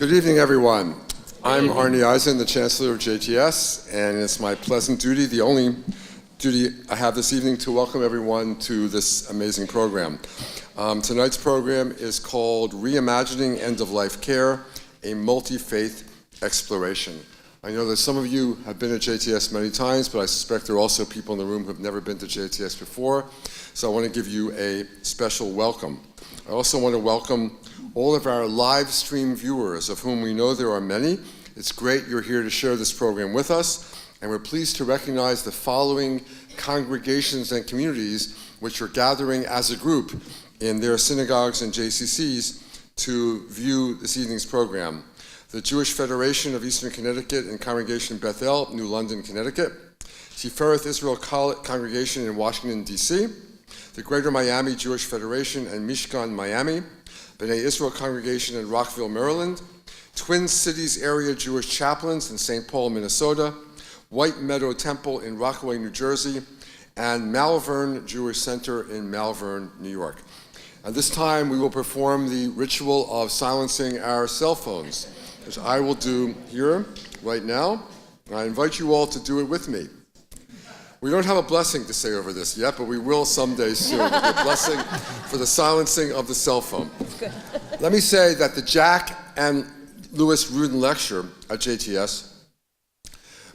Good evening, everyone. I'm Arnie Eisen, the Chancellor of JTS, and it's my pleasant duty, the only duty I have this evening, to welcome everyone to this amazing program. Tonight's program is called Reimagining End-of-Life Care, a Multi-Faith Exploration. I know that some of you have been at JTS many times, but I suspect there are also people in the room who have never been to JTS before, so I want to give you a special welcome. I also want to welcome all of our live stream viewers, of whom we know there are many. It's great you're here to share this program with us, and we're pleased to recognize the following congregations and communities which are gathering as a group in their synagogues and JCCs to view this evening's program. The Jewish Federation of Eastern Connecticut and Congregation Bethel, New London, Connecticut. Tifereth Israel Congregation in Washington, D.C. The Greater Miami Jewish Federation and Mishkan, Miami. B'nai Israel Congregation in Rockville, Maryland. Twin Cities Area Jewish Chaplains in St. Paul, Minnesota. White Meadow Temple in Rockaway, New Jersey. And Malvern Jewish Center in Malvern, New York. At this time, we will perform the ritual of silencing our cell phones, which I will do here, right now. I invite you all to do it with me. We don't have a blessing to say over this yet, but we will someday soon. A blessing for the silencing of the cell phone. Let me say that the Jack and Louis Rudin Lecture at JTS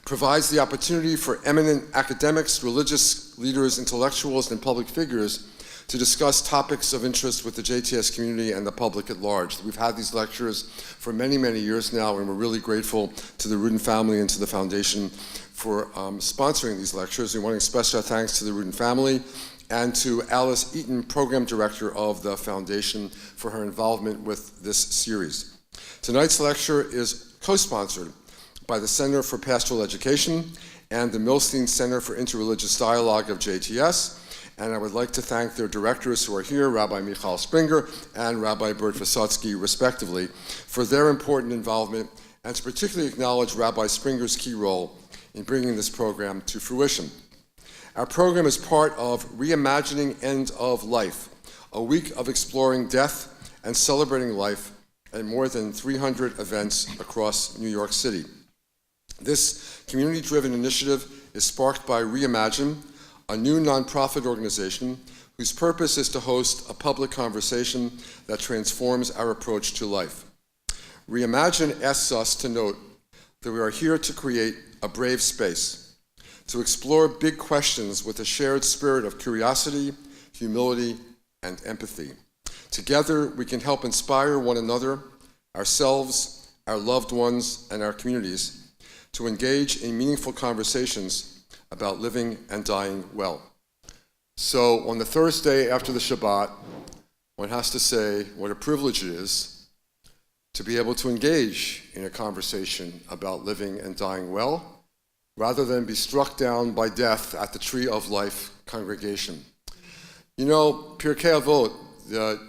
provides the opportunity for eminent academics, religious leaders, intellectuals, and public figures to discuss topics of interest with the JTS community and the public at large. We've had these lectures for many, many years now, and we're really grateful to the Rudin family and to the foundation for sponsoring these lectures. We want to express our thanks to the Rudin family and to Alice Eaton, Program Director of the Foundation, for her involvement with this series. Tonight's lecture is co-sponsored by the Center for Pastoral Education and the Milstein Center for Interreligious Dialogue of JTS, and I would like to thank their directors who are here, Rabbi Michal Springer and Rabbi Bert Visotsky, respectively, for their important involvement, and to particularly acknowledge Rabbi Springer's key role in bringing this program to fruition. Our program is part of Reimagining End of Life, a week of exploring death and celebrating life at more than 300 events across New York City. This community-driven initiative is sparked by Reimagine, a new nonprofit organization whose purpose is to host a public conversation that transforms our approach to life. Reimagine asks us to note that we are here to create a brave space, to explore big questions with a shared spirit of curiosity, humility, and empathy. Together, we can help inspire one another, ourselves, our loved ones, and our communities to engage in meaningful conversations about living and dying well. So on the Thursday after the Shabbat, one has to say what a privilege it is to be able to engage in a conversation about living and dying well, rather than be struck down by death at the Tree of Life congregation. You know, Pirkei Avot, the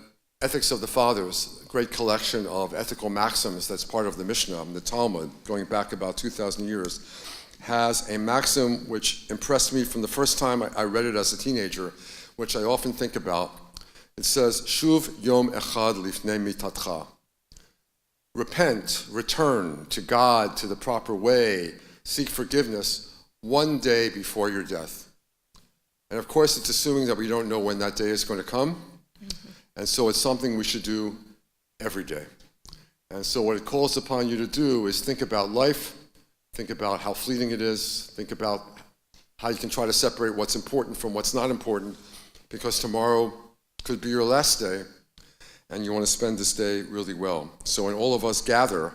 Ethics of the Fathers, a great collection of ethical maxims that's part of the Mishnah, the Talmud, going back about 2,000 years, has a maxim which impressed me from the first time I read it as a teenager, which I often think about. It says, Shuv yom echad lifnei mitatcha. Repent, return to God, to the proper way, seek forgiveness one day before your death. And of course, it's assuming that we don't know when that day is going to come. And so it's something we should do every day. And so what it calls upon you to do is think about life, think about how fleeting it is, think about how you can try to separate what's important from what's not important, because tomorrow could be your last day, and you want to spend this day really well. So when all of us gather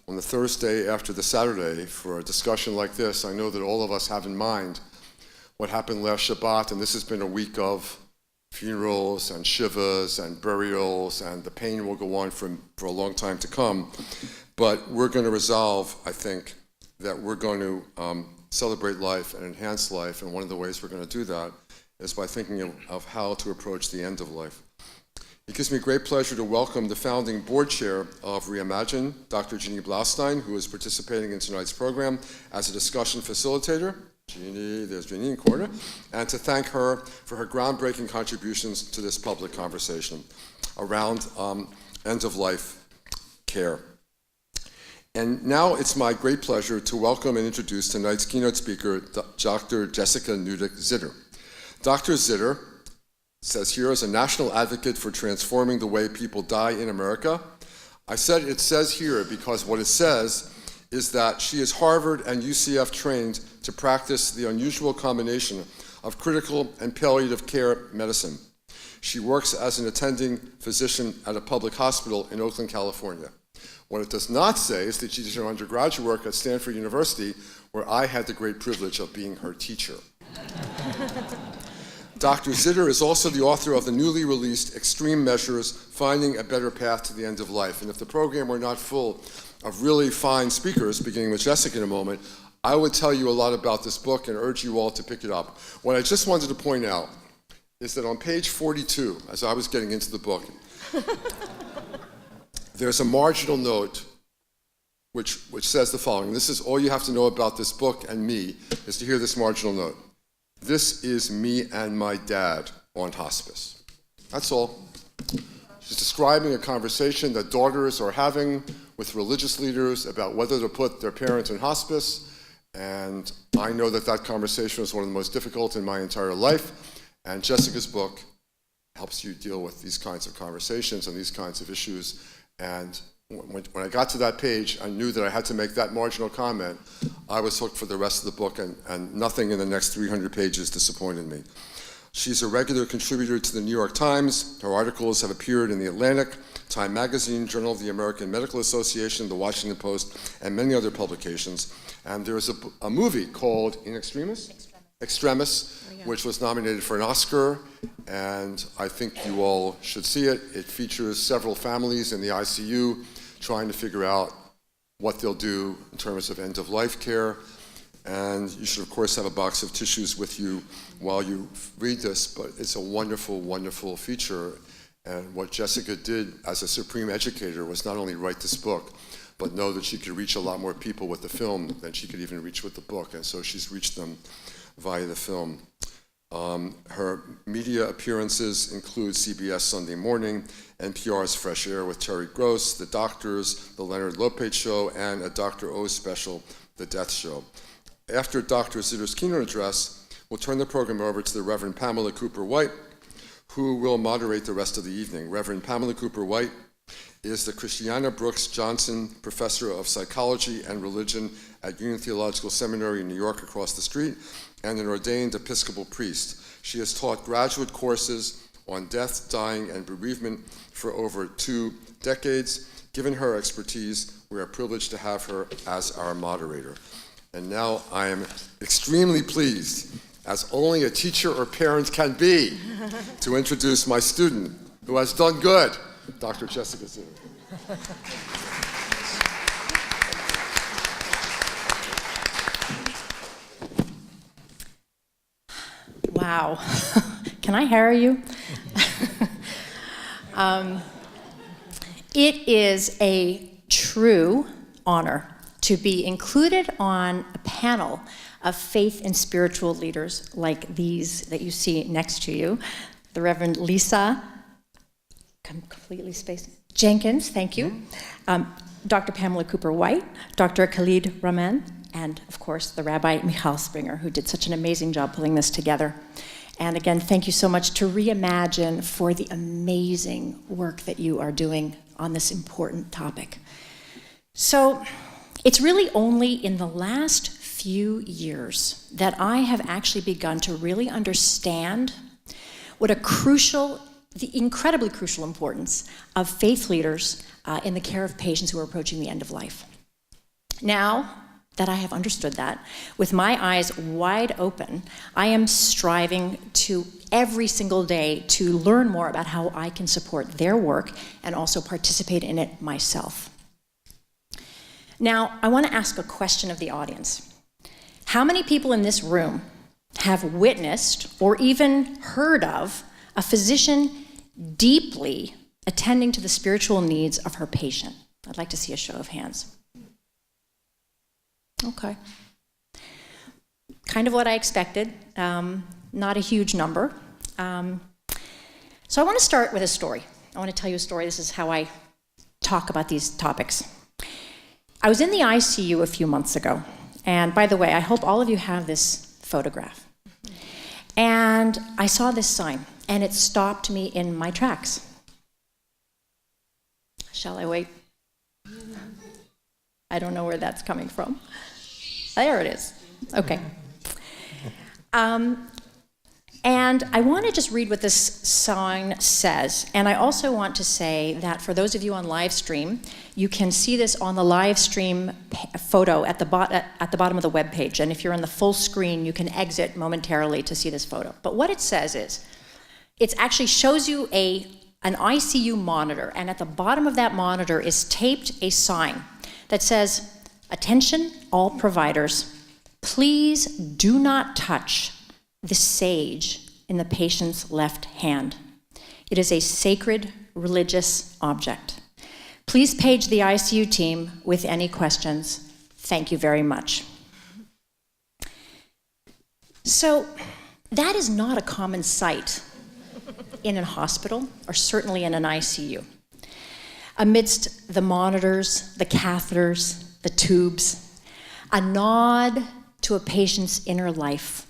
on the Thursday after the Saturday for a discussion like this, I know that all of us have in mind what happened last Shabbat, and this has been a week of funerals and shivas and burials, and the pain will go on for a long time to come. But we're going to resolve, I think, that we're going to celebrate life and enhance life, and one of the ways we're going to do that is by thinking of how to approach the end of life. It gives me great pleasure to welcome the founding board chair of Reimagine, Dr. Jeannie Blaustein, who is participating in tonight's program as a discussion facilitator. Jeannie, there's Jeannie in the corner, and to thank her for her groundbreaking contributions to this public conversation around end-of-life care. And now it's my great pleasure to welcome and introduce tonight's keynote speaker, Dr. Jessica Nudek-Zitter. Dr. Zitter says here is a national advocate for transforming the way people die in America. I said it says here because what it says is that she is Harvard and UCF trained to practice the unusual combination of critical and palliative care medicine. She works as an attending physician at a public hospital in Oakland, California. What it does not say is that she did her undergraduate work at Stanford University, where I had the great privilege of being her teacher. Dr. Zitter is also the author of the newly released Extreme Measures, Finding a Better Path to the End of Life. And if the program were not full of really fine speakers, beginning with Jessica in a moment, I would tell you a lot about this book and urge you all to pick it up. What I just wanted to point out is that on page 42, as I was getting into the book, there's a marginal note which says the following. This is all you have to know about this book and me, is to hear this marginal note. This is me and my dad on hospice. That's all. She's describing a conversation that daughters are having with religious leaders about whether to put their parents in hospice, and I know that that conversation was one of the most difficult in my entire life, and Jessica's book helps you deal with these kinds of conversations and these kinds of issues. And when I got to that page, I knew that I had to make that marginal comment. I was hooked for the rest of the book, and nothing in the next 300 pages disappointed me. She's a regular contributor to the New York Times. Her articles have appeared in The Atlantic, Time Magazine, Journal of the American Medical Association, The Washington Post, and many other publications. And there's a movie called In Extremis? Extremis, which was nominated for an Oscar, and I think you all should see it. It features several families in the ICU trying to figure out what they'll do in terms of end-of-life care. And you should, of course, have a box of tissues with you while you read this, but it's a wonderful, wonderful feature. And what Jessica did as a supreme educator was not only write this book, but know that she could reach a lot more people with the film than she could even reach with the book. And so she's reached them via the film. Her media appearances include CBS Sunday Morning, NPR's Fresh Air with Terry Gross, The Doctors, The Leonard Lopate Show, and a Dr. O special, The Death Show. After Dr. Zitter's keynote address, we'll turn the program over to the Reverend Pamela Cooper-White, who will moderate the rest of the evening. Reverend Pamela Cooper-White is the Christiana Brooks Johnson Professor of Psychology and Religion at Union Theological Seminary in New York across the street, and an ordained Episcopal priest. She has taught graduate courses on death, dying, and bereavement for over 2 decades. Given her expertise, we are privileged to have her as our moderator. And now I am extremely pleased, as only a teacher or parent can be, to introduce my student, who has done good, Dr. Jessica Zitter. Wow. Can I hire you? It is a true honor to be included on a panel of faith and spiritual leaders like these that you see next to you. The Reverend Lisa, completely spaced, Jenkins, thank you. Dr. Pamela Cooper-White, Dr. Khalid Rahman, and of course the Rabbi Michal Springer, who did such an amazing job pulling this together. And again, thank you so much to Reimagine for the amazing work that you are doing on this important topic. So it's really only in the last few years that I have actually begun to really understand what the incredibly crucial importance of faith leaders in the care of patients who are approaching the end of life. Now that I have understood that, with my eyes wide open, I am striving to every single day to learn more about how I can support their work and also participate in it myself. Now, I want to ask a question of the audience. How many people in this room have witnessed or even heard of a physician deeply attending to the spiritual needs of her patient? I'd like to see a show of hands. Okay. Kind of what I expected, not a huge number. So I want to start with a story. I want to tell you a story. This is how I talk about these topics. I was in the ICU a few months ago, and by the way, I hope all of you have this photograph. And I saw this sign, and it stopped me in my tracks. Shall I wait? I don't know where that's coming from. There it is. Okay. And I want to just read what this sign says. And I also want to say that for those of you on live stream, you can see this on the live stream photo at the bottom of the web page. And if you're on the full screen, you can exit momentarily to see this photo. But what it says is, it actually shows you an ICU monitor. And at the bottom of that monitor is taped a sign that says, "Attention all providers, please do not touch the sage in the patient's left hand. It is a sacred religious object. Please page the ICU team with any questions. Thank you very much." So that is not a common sight in a hospital, or certainly in an ICU. Amidst the monitors, the catheters, the tubes, a nod to a patient's inner life,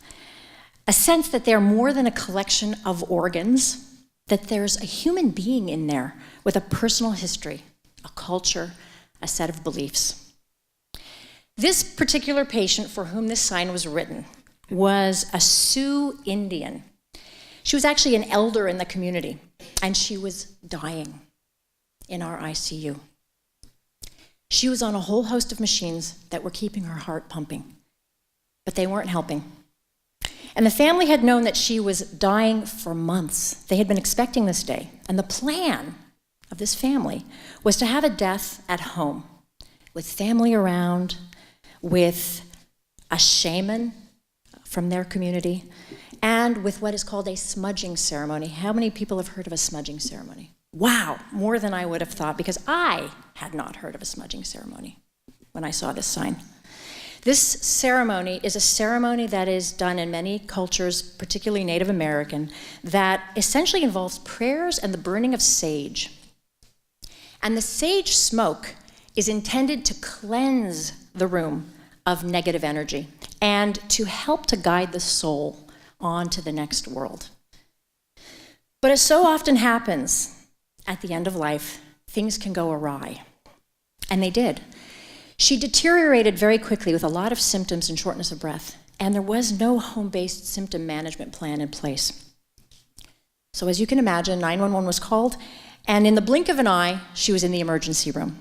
a sense that they're more than a collection of organs, that there's a human being in there with a personal history, a culture, a set of beliefs. This particular patient for whom this sign was written was a Sioux Indian. She was actually an elder in the community, and she was dying in our ICU. She was on a whole host of machines that were keeping her heart pumping, but they weren't helping. And the family had known that she was dying for months. They had been expecting this day. And the plan of this family was to have a death at home, with family around, with a shaman from their community, and with what is called a smudging ceremony. How many people have heard of a smudging ceremony? Wow, more than I would have thought, because I had not heard of a smudging ceremony when I saw this sign. This ceremony is a ceremony that is done in many cultures, particularly Native American, that essentially involves prayers and the burning of sage. And the sage smoke is intended to cleanse the room of negative energy and to help to guide the soul on to the next world. But as so often happens at the end of life, things can go awry. And they did. She deteriorated very quickly with a lot of symptoms and shortness of breath, and there was no home-based symptom management plan in place. So as you can imagine, 911 was called, and in the blink of an eye, she was in the emergency room.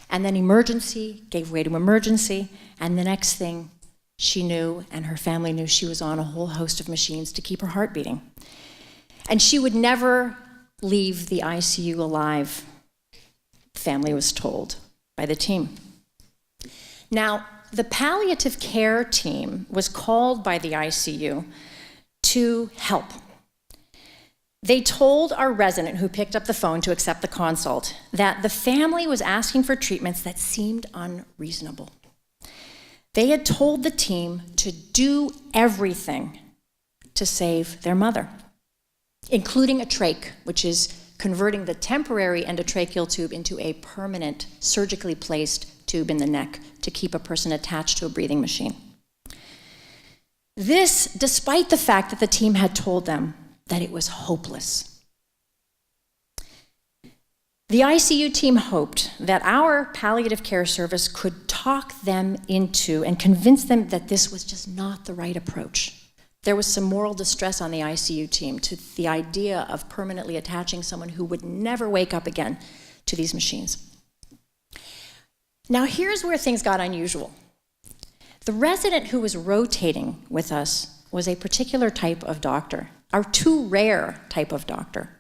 And then emergency gave way to emergency, and the next thing she knew, and her family knew, she was on a whole host of machines to keep her heart beating. And she would never leave the ICU alive, the family was told by the team. Now, the palliative care team was called by the ICU to help. They told our resident who picked up the phone to accept the consult that the family was asking for treatments that seemed unreasonable. They had told the team to do everything to save their mother, including a trach, which is converting the temporary endotracheal tube into a permanent, surgically placed tube in the neck to keep a person attached to a breathing machine. This, despite the fact that the team had told them that it was hopeless. The ICU team hoped that our palliative care service could talk them into and convince them that this was just not the right approach. There was some moral distress on the ICU team to the idea of permanently attaching someone who would never wake up again to these machines. Now here's where things got unusual. The resident who was rotating with us was a particular type of doctor, our too rare type of doctor.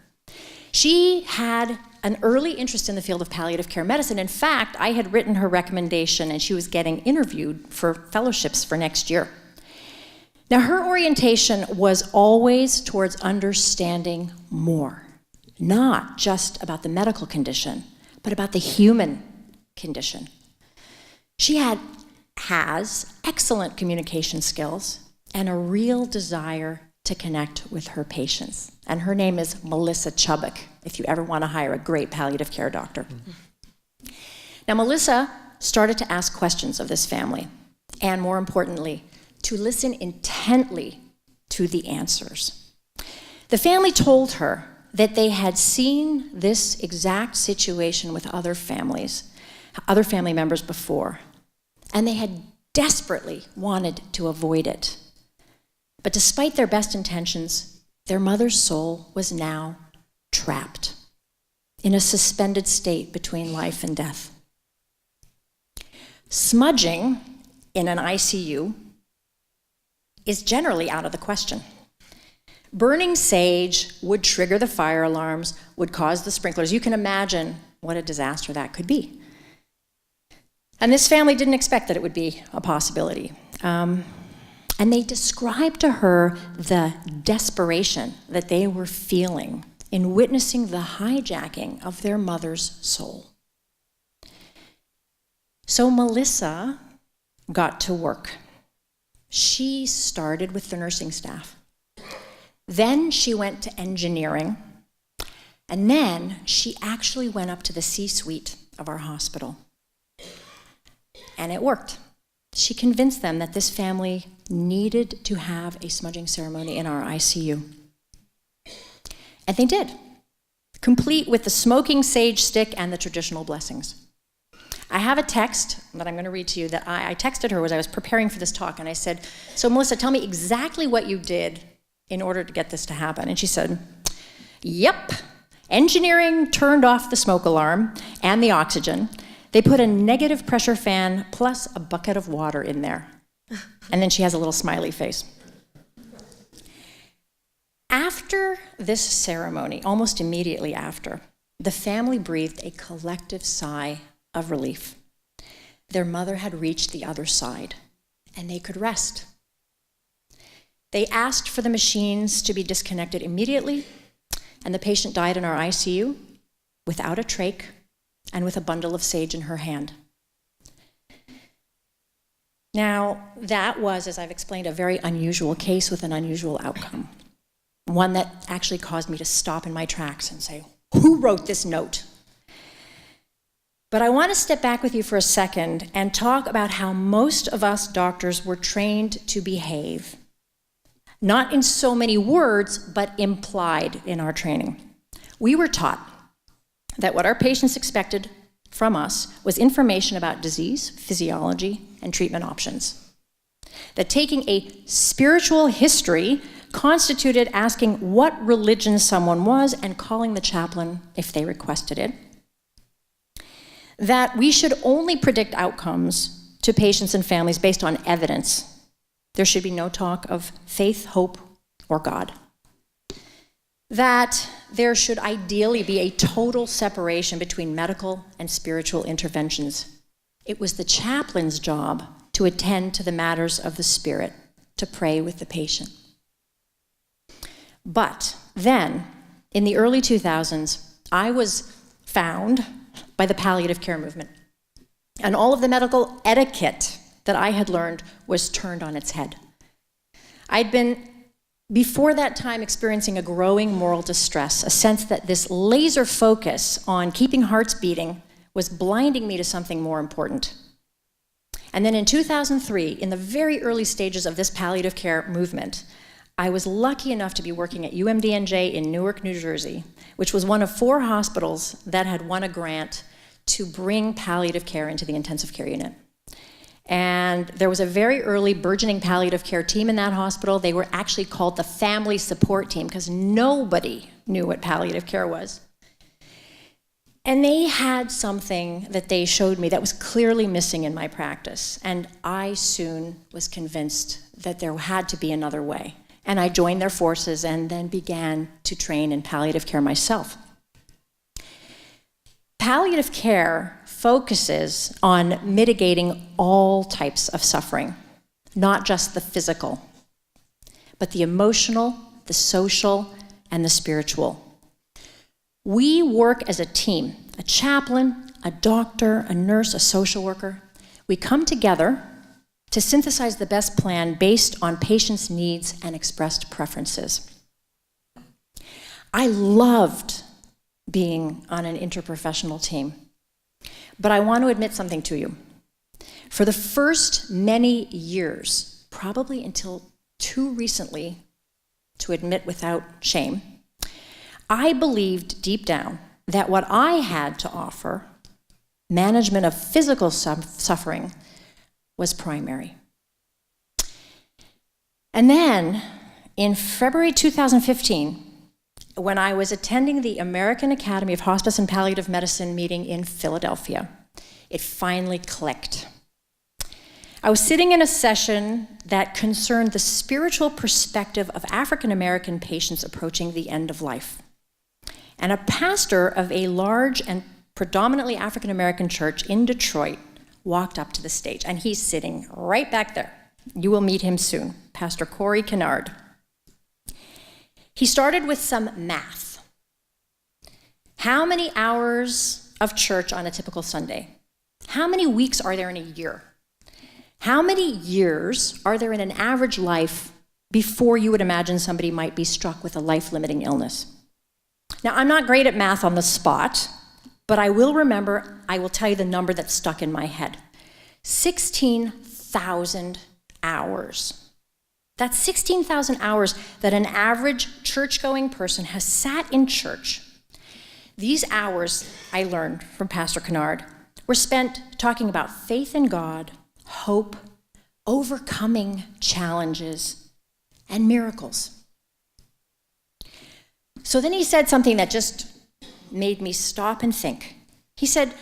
She had an early interest in the field of palliative care medicine. In fact, I had written her recommendation and she was getting interviewed for fellowships for next year. Now, her orientation was always towards understanding more, not just about the medical condition, but about the human condition. She has excellent communication skills and a real desire to connect with her patients. And her name is Melissa Chubbuck, if you ever want to hire a great palliative care doctor. Now, Melissa started to ask questions of this family, and more importantly, to listen intently to the answers. The family told her that they had seen this exact situation with other family members before, and they had desperately wanted to avoid it. But despite their best intentions, their mother's soul was now trapped in a suspended state between life and death. Smudging in an ICU is generally out of the question. Burning sage would trigger the fire alarms, would cause the sprinklers. You can imagine what a disaster that could be. And this family didn't expect that it would be a possibility. And they described to her the desperation that they were feeling in witnessing the hijacking of their mother's soul. So Melissa got to work. She started with the nursing staff. Then she went to engineering. And then she actually went up to the C-suite of our hospital. And it worked. She convinced them that this family needed to have a smudging ceremony in our ICU. And they did, complete with the smoking sage stick and the traditional blessings. I have a text that I'm going to read to you that I texted her as I was preparing for this talk, and I said, "So Melissa, tell me exactly what you did in order to get this to happen." And she said, "Yep, engineering turned off the smoke alarm and the oxygen. They put a negative pressure fan plus a bucket of water in there." And then she has a little smiley face. After this ceremony, almost immediately after, the family breathed a collective sigh of relief. Their mother had reached the other side, and they could rest. They asked for the machines to be disconnected immediately, and the patient died in our ICU without a trach and with a bundle of sage in her hand. Now, that was, as I've explained, a very unusual case with an unusual outcome. One that actually caused me to stop in my tracks and say, who wrote this note? But I want to step back with you for a second and talk about how most of us doctors were trained to behave. Not in so many words, but implied in our training. We were taught that what our patients expected from us was information about disease, physiology, and treatment options. That taking a spiritual history constituted asking what religion someone was and calling the chaplain if they requested it. That we should only predict outcomes to patients and families based on evidence. There should be no talk of faith, hope, or God. That there should ideally be a total separation between medical and spiritual interventions. It was the chaplain's job to attend to the matters of the spirit, to pray with the patient. But then, in the early 2000s, I was found by the palliative care movement. And all of the medical etiquette that I had learned was turned on its head. I'd been, before that time, experiencing a growing moral distress, a sense that this laser focus on keeping hearts beating was blinding me to something more important. And then in 2003, in the very early stages of this palliative care movement, I was lucky enough to be working at UMDNJ in Newark, New Jersey, which was one of 4 hospitals that had won a grant to bring palliative care into the intensive care unit. And there was a very early burgeoning palliative care team in that hospital. They were actually called the family support team because nobody knew what palliative care was. And they had something that they showed me that was clearly missing in my practice. And I soon was convinced that there had to be another way. And I joined their forces and then began to train in palliative care myself. Palliative care focuses on mitigating all types of suffering, not just the physical, but the emotional, the social, and the spiritual. We work as a team, a chaplain, a doctor, a nurse, a social worker. We come together to synthesize the best plan based on patients' needs and expressed preferences. I loved being on an interprofessional team, but I want to admit something to you. For the first many years, probably until too recently to admit without shame, I believed deep down that what I had to offer, management of physical suffering, was primary. And then, in February 2015, when I was attending the American Academy of Hospice and Palliative Medicine meeting in Philadelphia, it finally clicked. I was sitting in a session that concerned the spiritual perspective of African American patients approaching the end of life. And a pastor of a large and predominantly African American church in Detroit walked up to the stage, and he's sitting right back there. You will meet him soon, Pastor Corey Kennard. He started with some math. How many hours of church on a typical Sunday? How many weeks are there in a year? How many years are there in an average life before you would imagine somebody might be struck with a life-limiting illness? Now, I'm not great at math on the spot, but I will tell you the number that stuck in my head. 16,000 hours. That's 16,000 hours that an average church-going person has sat in church. These hours, I learned from Pastor Kennard, were spent talking about faith in God, hope, overcoming challenges, and miracles. So then he said something that just made me stop and think. He said,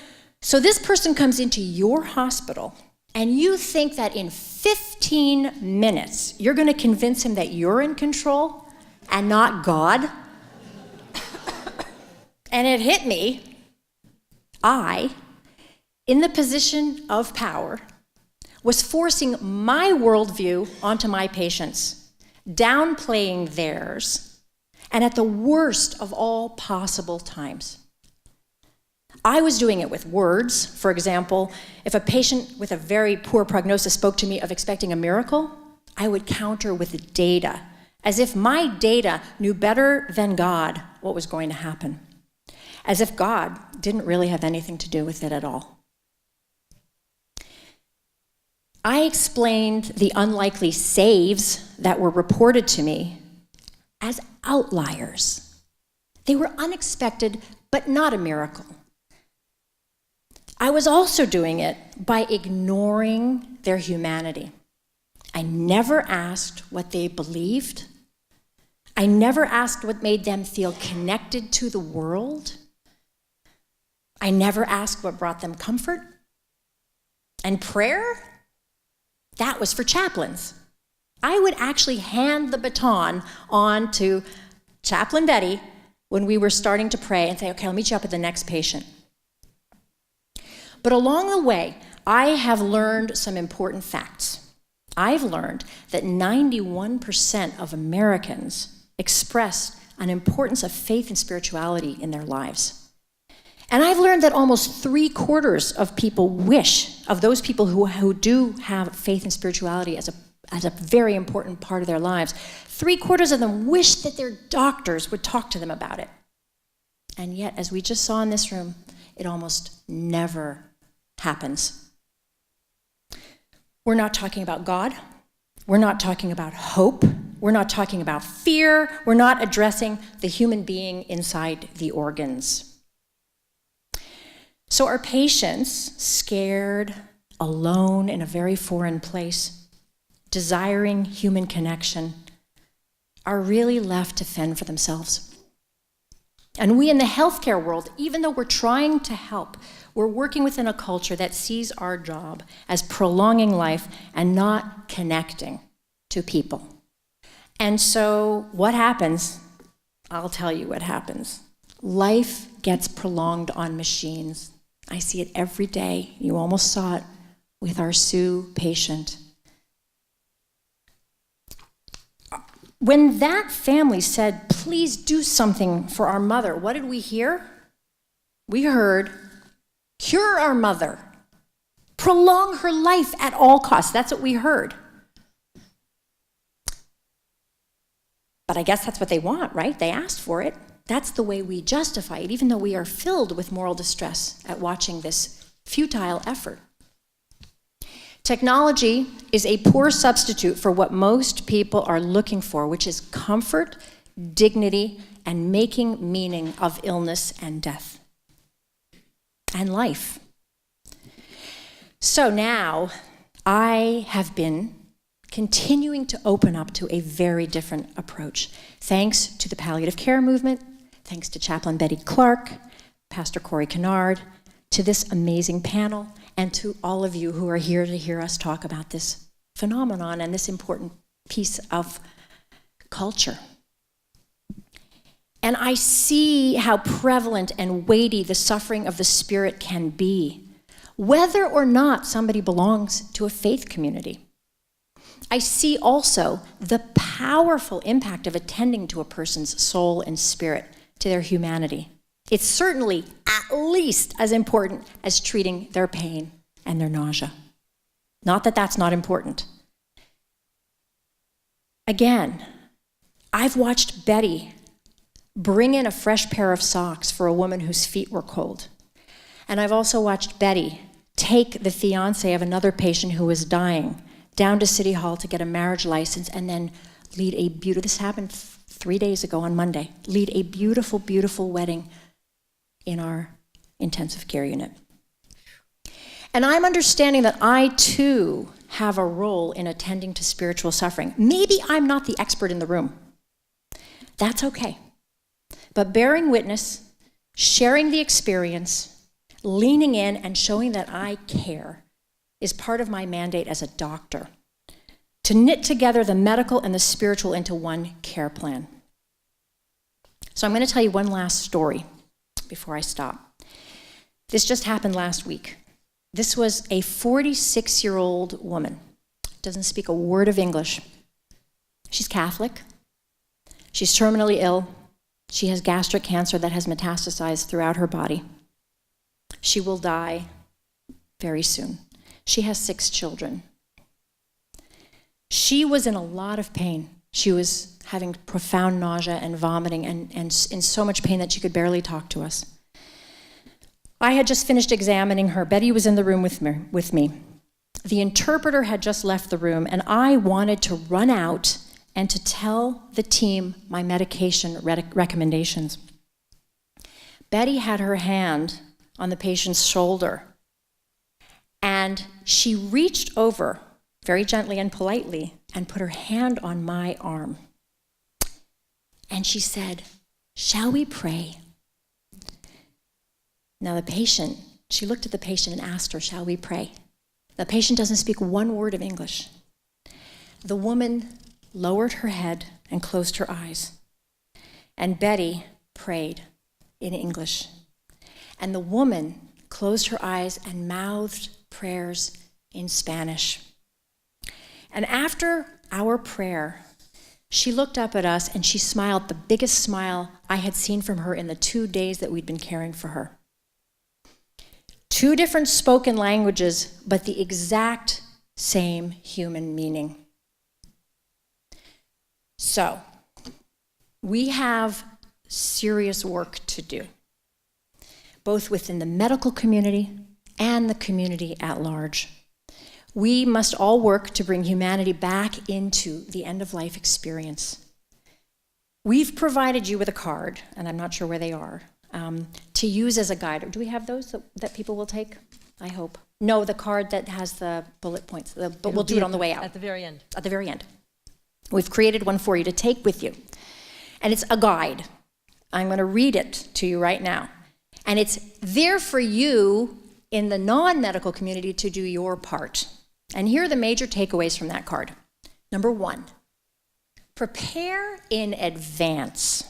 so this person comes into your hospital, and you think that in 15 minutes, you're going to convince him that you're in control and not God? And it hit me. I, in the position of power, was forcing my worldview onto my patients, downplaying theirs, and at the worst of all possible times. I was doing it with words. For example, if a patient with a very poor prognosis spoke to me of expecting a miracle, I would counter with data, as if my data knew better than God what was going to happen, as if God didn't really have anything to do with it at all. I explained the unlikely saves that were reported to me as outliers. They were unexpected, but not a miracle. I was also doing it by ignoring their humanity. I never asked what they believed. I never asked what made them feel connected to the world. I never asked what brought them comfort. And prayer? That was for chaplains. I would actually hand the baton on to Chaplain Betty when we were starting to pray and say, okay, I'll meet you up at the next patient. But along the way, I have learned some important facts. I've learned that 91% of Americans express an importance of faith and spirituality in their lives. And I've learned that almost 3/4 of people of those people who do have faith and spirituality as a very important part of their lives, 3/4 of them wish that their doctors would talk to them about it. And yet, as we just saw in this room, it almost never happens. We're not talking about God. We're not talking about hope. We're not talking about fear. We're not addressing the human being inside the organs. So our patients, scared, alone in a very foreign place, desiring human connection, are really left to fend for themselves. And we in the healthcare world, even though we're trying to help, we're working within a culture that sees our job as prolonging life and not connecting to people. And so what happens? I'll tell you what happens. Life gets prolonged on machines. I see it every day. You almost saw it with our Sue patient. When that family said, please do something for our mother, what did we hear? We heard, cure our mother. Prolong her life at all costs. That's what we heard. But I guess that's what they want, right? They asked for it. That's the way we justify it, even though we are filled with moral distress at watching this futile effort. Technology is a poor substitute for what most people are looking for, which is comfort, dignity, and making meaning of illness and death and life. So now I have been continuing to open up to a very different approach, thanks to the palliative care movement, thanks to Chaplain Betty Clark, Pastor Corey Kennard, to this amazing panel, and to all of you who are here to hear us talk about this phenomenon and this important piece of culture. And I see how prevalent and weighty the suffering of the spirit can be, whether or not somebody belongs to a faith community. I see also the powerful impact of attending to a person's soul and spirit, to their humanity. It's certainly at least as important as treating their pain and their nausea. Not that that's not important. Again, I've watched Betty bring in a fresh pair of socks for a woman whose feet were cold. And I've also watched Betty take the fiance of another patient who was dying down to City Hall to get a marriage license and then lead a beautiful, this happened 3 days ago on Monday, lead a beautiful, beautiful wedding in our intensive care unit. And I'm understanding that I too have a role in attending to spiritual suffering. Maybe I'm not the expert in the room. That's okay. But bearing witness, sharing the experience, leaning in and showing that I care is part of my mandate as a doctor, to knit together the medical and the spiritual into one care plan. So I'm going to tell you one last story before I stop. This just happened last week. This was a 46-year-old woman, doesn't speak a word of English. She's Catholic. She's terminally ill. She has gastric cancer that has metastasized throughout her body. She will die very soon. She has 6 children. She was in a lot of pain. She was having profound nausea and vomiting and in so much pain that she could barely talk to us. I had just finished examining her. Betty was in the room with me. The interpreter had just left the room, and I wanted to run out and to tell the team my medication recommendations. Betty had her hand on the patient's shoulder, and she reached over very gently and politely and put her hand on my arm. And she said, "Shall we pray?" Now the patient, she looked at the patient and asked her, "Shall we pray?" The patient doesn't speak one word of English. The woman lowered her head and closed her eyes. And Betty prayed in English. And the woman closed her eyes and mouthed prayers in Spanish. And after our prayer, she looked up at us and she smiled, the biggest smile I had seen from her in the 2 days that we'd been caring for her. 2 different spoken languages, but the exact same human meaning. So, we have serious work to do, both within the medical community and the community at large. We must all work to bring humanity back into the end-of-life experience. We've provided you with a card, and I'm not sure where they are, to use as a guide. Do we have those that people will take? I hope. No, the card that has the bullet points, but we'll do it on the way out. At the very end. At the very end. We've created one for you to take with you. And it's a guide. I'm going to read it to you right now. And it's there for you in the non-medical community to do your part. And here are the major takeaways from that card. Number 1, prepare in advance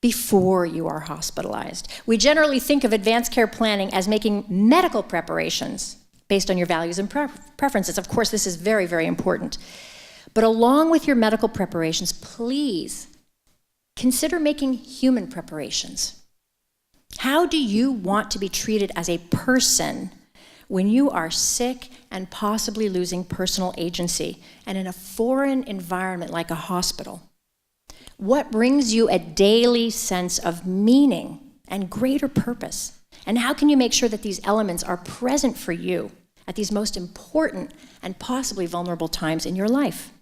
before you are hospitalized. We generally think of advanced care planning as making medical preparations based on your values and preferences. Of course, this is very, very important. But along with your medical preparations, please consider making human preparations. How do you want to be treated as a person when you are sick and possibly losing personal agency and in a foreign environment like a hospital? What brings you a daily sense of meaning and greater purpose? And how can you make sure that these elements are present for you at these most important and possibly vulnerable times in your life.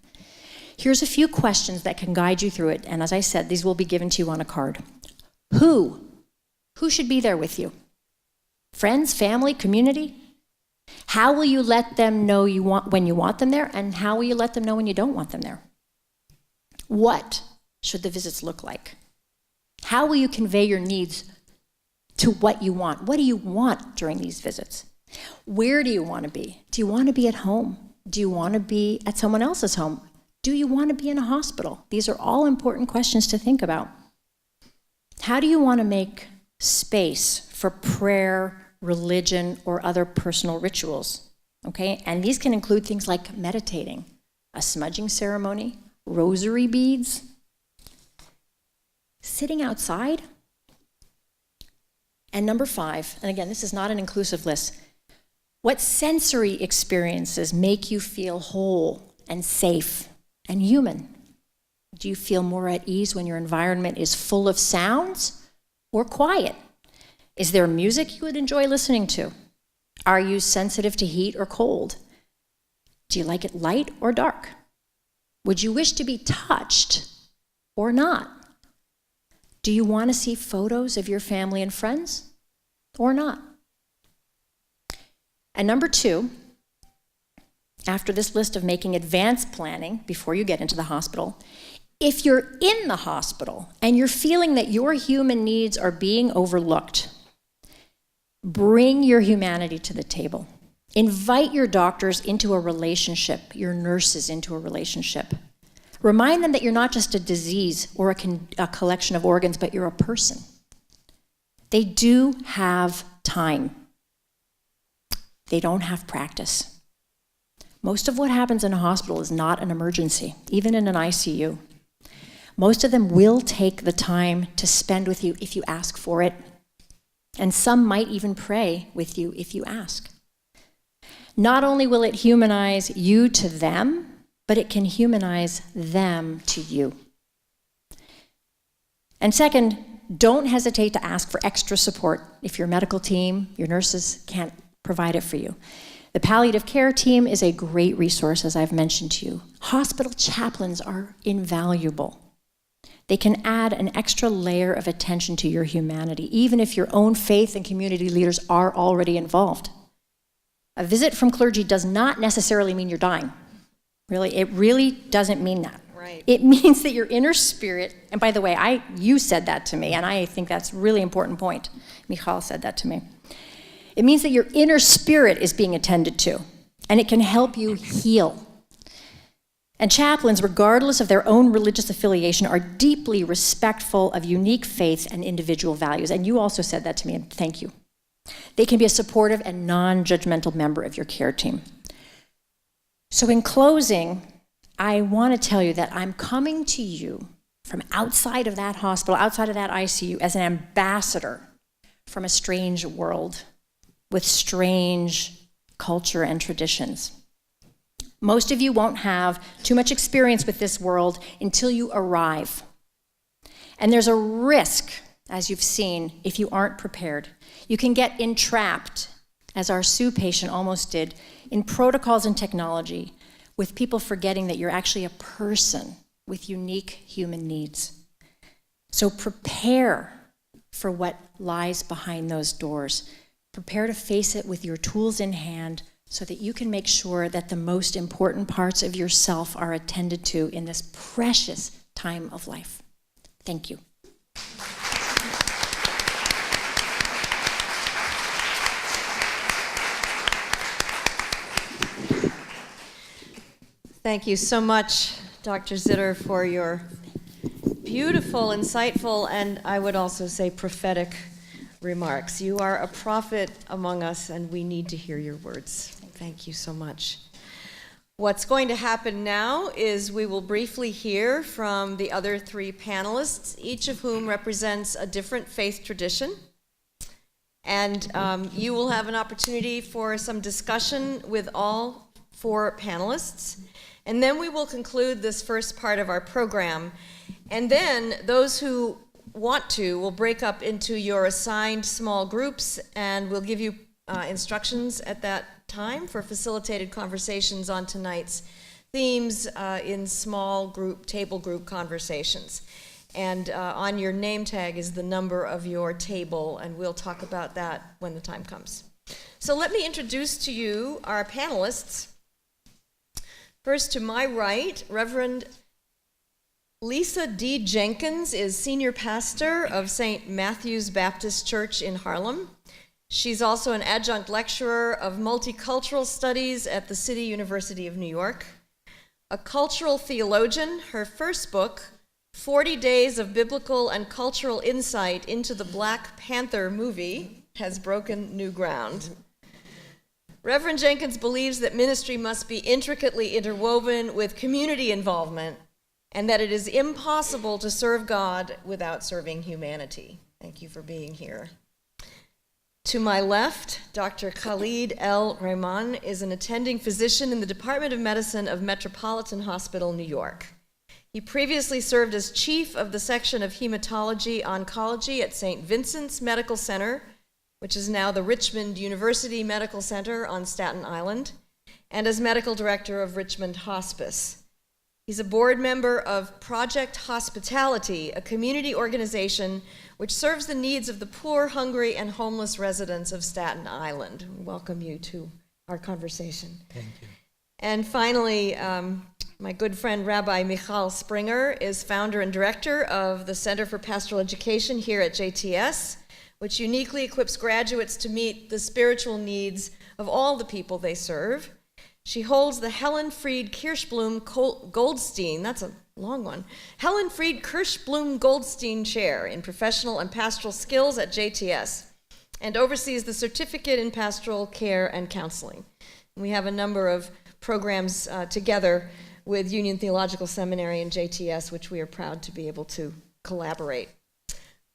Here's a few questions that can guide you through it, and as I said, these will be given to you on a card. Who? Who should be there with you? Friends, family, community? How will you let them know when you want them there, and how will you let them know when you don't want them there? What should the visits look like? How will you convey your needs to what you want? What do you want during these visits? Where do you want to be? Do you want to be at home? Do you want to be at someone else's home? Do you want to be in a hospital? These are all important questions to think about. How do you want to make space for prayer, religion, or other personal rituals? Okay, and these can include things like meditating, a smudging ceremony, rosary beads, sitting outside. And number 5, and again, this is not an inclusive list, what sensory experiences make you feel whole and safe and human? Do you feel more at ease when your environment is full of sounds or quiet? Is there music you would enjoy listening to? Are you sensitive to heat or cold? Do you like it light or dark? Would you wish to be touched or not? Do you want to see photos of your family and friends or not? And number 2, after this list of making advanced planning before you get into the hospital, if you're in the hospital and you're feeling that your human needs are being overlooked, bring your humanity to the table. Invite your doctors into a relationship, your nurses into a relationship. Remind them that you're not just a disease or a collection of organs, but you're a person. They do have time. They don't have practice. Most of what happens in a hospital is not an emergency, even in an ICU. Most of them will take the time to spend with you if you ask for it. And some might even pray with you if you ask. Not only will it humanize you to them, but it can humanize them to you. And second, don't hesitate to ask for extra support if your medical team, your nurses can't provide it for you. The palliative care team is a great resource, as I've mentioned to you. Hospital chaplains are invaluable. They can add an extra layer of attention to your humanity, even if your own faith and community leaders are already involved. A visit from clergy does not necessarily mean you're dying. Really, it really doesn't mean that. Right. It means that your inner spirit, and by the way, you said that to me, and I think that's a really important point. Michal said that to me. It means that your inner spirit is being attended to, and it can help you heal. And chaplains, regardless of their own religious affiliation, are deeply respectful of unique faiths and individual values. And you also said that to me, and thank you. They can be a supportive and non-judgmental member of your care team. So in closing, I want to tell you that I'm coming to you from outside of that hospital, outside of that ICU, as an ambassador from a strange world with strange culture and traditions. Most of you won't have too much experience with this world until you arrive. And there's a risk, as you've seen, if you aren't prepared. You can get entrapped, as our Sue patient almost did, in protocols and technology, with people forgetting that you're actually a person with unique human needs. So prepare for what lies behind those doors. Prepare to face it with your tools in hand so that you can make sure that the most important parts of yourself are attended to in this precious time of life. Thank you. Thank you so much, Dr. Zitter, for your beautiful, insightful, and I would also say prophetic remarks. You are a prophet among us, and we need to hear your words. Thank you so much. What's going to happen now is we will briefly hear from the other 3 panelists, each of whom represents a different faith tradition. And you will have an opportunity for some discussion with all 4 panelists. And then we will conclude this first part of our program. And then those who want to will break up into your assigned small groups, and we'll give you instructions at that time for facilitated conversations on tonight's themes in small group, table group conversations. And on your name tag is the number of your table, and we'll talk about that when the time comes. So let me introduce to you our panelists. First, to my right, Reverend Lisa D. Jenkins is senior pastor of St. Matthew's Baptist Church in Harlem. She's also an adjunct lecturer of multicultural studies at the City University of New York. A cultural theologian, her first book, 40 Days of Biblical and Cultural Insight into the Black Panther Movie, has broken new ground. Reverend Jenkins believes that ministry must be intricately interwoven with community involvement and that it is impossible to serve God without serving humanity. Thank you for being here. To my left, Dr. Khalid El Rehman is an attending physician in the Department of Medicine of Metropolitan Hospital, New York. He previously served as chief of the section of hematology oncology at St. Vincent's Medical Center, which is now the Richmond University Medical Center on Staten Island, and as medical director of Richmond Hospice. He's a board member of Project Hospitality, a community organization which serves the needs of the poor, hungry, and homeless residents of Staten Island. We welcome you to our conversation. Thank you. And finally, my good friend Rabbi Michal Springer is founder and director of the Center for Pastoral Education here at JTS, which uniquely equips graduates to meet the spiritual needs of all the people they serve. She holds the Helen Fried Kirschblum Goldstein, that's a long one, Helen Fried Kirschblum Goldstein Chair in Professional and Pastoral Skills at JTS, and oversees the Certificate in Pastoral Care and Counseling. We have a number of programs together with Union Theological Seminary and JTS, which we are proud to be able to collaborate.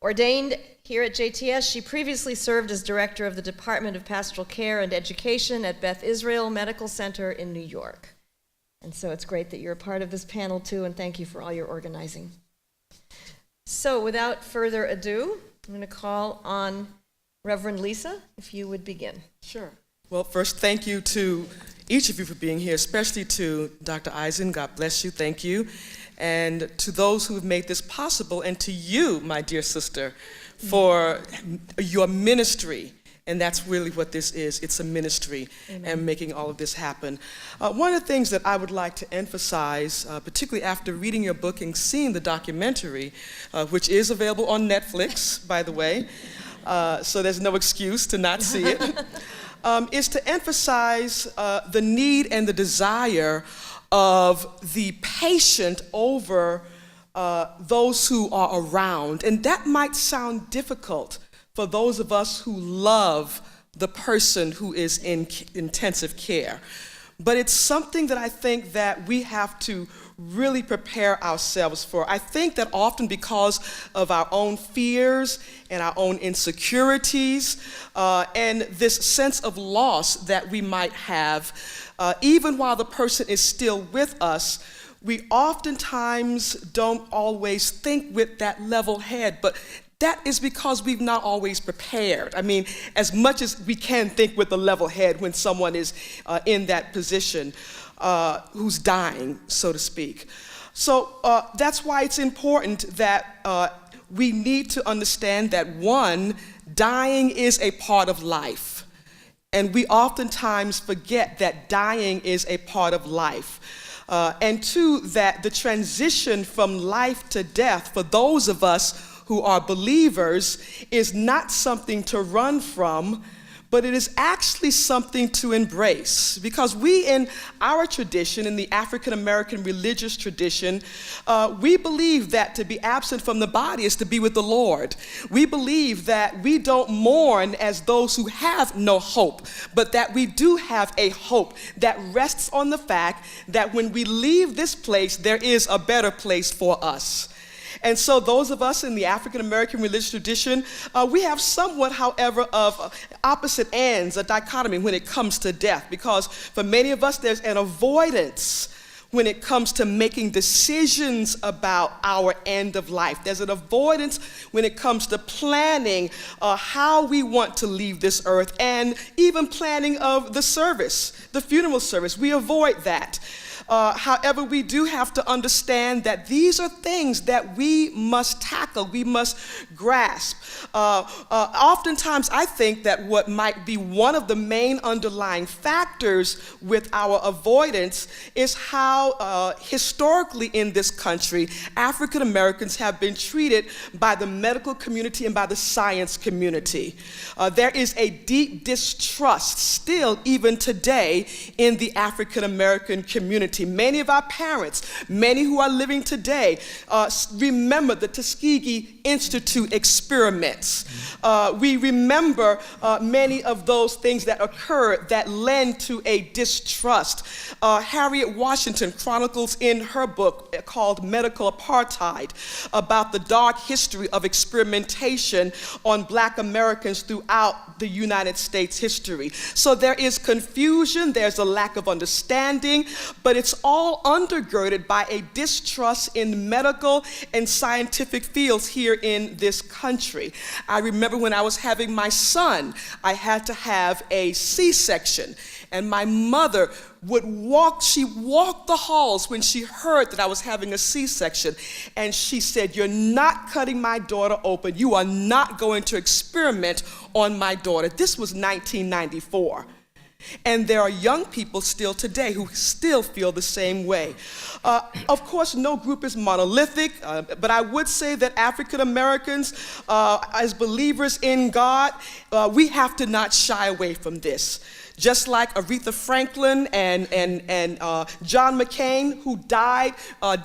Ordained here at JTS, she previously served as director of the Department of Pastoral Care and Education at Beth Israel Medical Center in New York. And so it's great that you're a part of this panel too, and thank you for all your organizing. So without further ado, I'm going to call on Reverend Lisa, if you would begin. Sure. Well, first, thank you to each of you for being here, especially to Dr. Eisen. God bless you. Thank you. And to those who have made this possible, and to you, my dear sister, for your ministry. And that's really what this is. It's a ministry. Amen. And making all of this happen. One of the things that I would like to emphasize, particularly after reading your book and seeing the documentary, which is available on Netflix, by the way, so there's no excuse to not see it, is to emphasize the need and the desire of the patient over those who are around. And that might sound difficult for those of us who love the person who is in intensive care. But it's something that I think that we have to really prepare ourselves for. I think that often because of our own fears and our own insecurities and this sense of loss that we might have, even while the person is still with us, we oftentimes don't always think with that level head, but that is because we've not always prepared. I mean, as much as we can think with a level head when someone is in that position, who's dying, so to speak. So that's why it's important that we need to understand that, one, dying is a part of life. And we oftentimes forget that dying is a part of life. And two, that the transition from life to death for those of us who are believers is not something to run from, but it is actually something to embrace. Because we, in our tradition, in the African American religious tradition, we believe that to be absent from the body is to be with the Lord. We believe that we don't mourn as those who have no hope, but that we do have a hope that rests on the fact that when we leave this place, there is a better place for us. And so those of us in the African American religious tradition, we have somewhat, however, of opposite ends, a dichotomy when it comes to death, because for many of us there's an avoidance when it comes to making decisions about our end of life. There's an avoidance when it comes to planning how we want to leave this earth, and even planning of the service, the funeral service. We avoid that. However, we do have to understand that these are things that we must tackle, we must grasp. Oftentimes, I think that what might be one of the main underlying factors with our avoidance is how historically in this country, African Americans have been treated by the medical community and by the science community. There is a deep distrust still, even today, in the African American community. Many of our parents, many who are living today, remember the Tuskegee Institute experiments. We remember many of those things that occurred that led to a distrust. Harriet Washington chronicles in her book called Medical Apartheid about the dark history of experimentation on Black Americans throughout the United States history. So there is confusion, there's a lack of understanding, but it's all undergirded by a distrust in medical and scientific fields here in this country. I remember when I was having my son, I had to have a C-section, and my mother would she walked the halls when she heard that I was having a C-section, and she said, "You're not cutting my daughter open. You are not going to experiment on my daughter." This was 1994. And there are young people still today who still feel the same way. Of course, no group is monolithic, but I would say that African Americans, as believers in God, we have to not shy away from this. Just like Aretha Franklin and John McCain, who died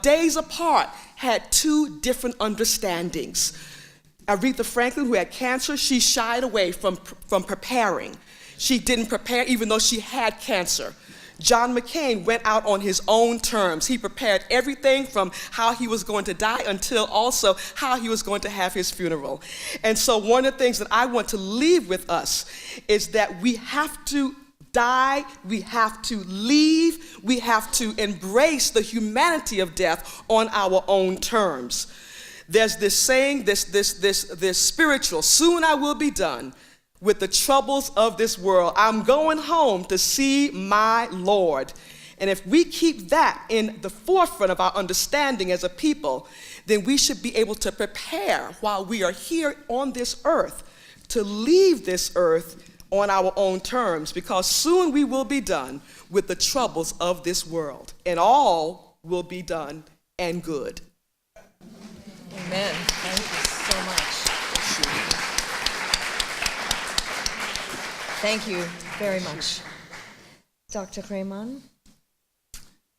days apart, had two different understandings. Aretha Franklin, who had cancer, she shied away from preparing. She didn't prepare even though she had cancer. John McCain went out on his own terms. He prepared everything from how he was going to die until also how he was going to have his funeral. And so one of the things that I want to leave with us is that we have to die, we have to leave, we have to embrace the humanity of death on our own terms. There's this saying, this spiritual, "Soon I will be done with the troubles of this world. I'm going home to see my Lord." And if we keep that in the forefront of our understanding as a people, then we should be able to prepare while we are here on this earth to leave this earth on our own terms, because soon we will be done with the troubles of this world, and all will be done and good. Amen. Thank you so much. Thank you very much. Dr. Reiman?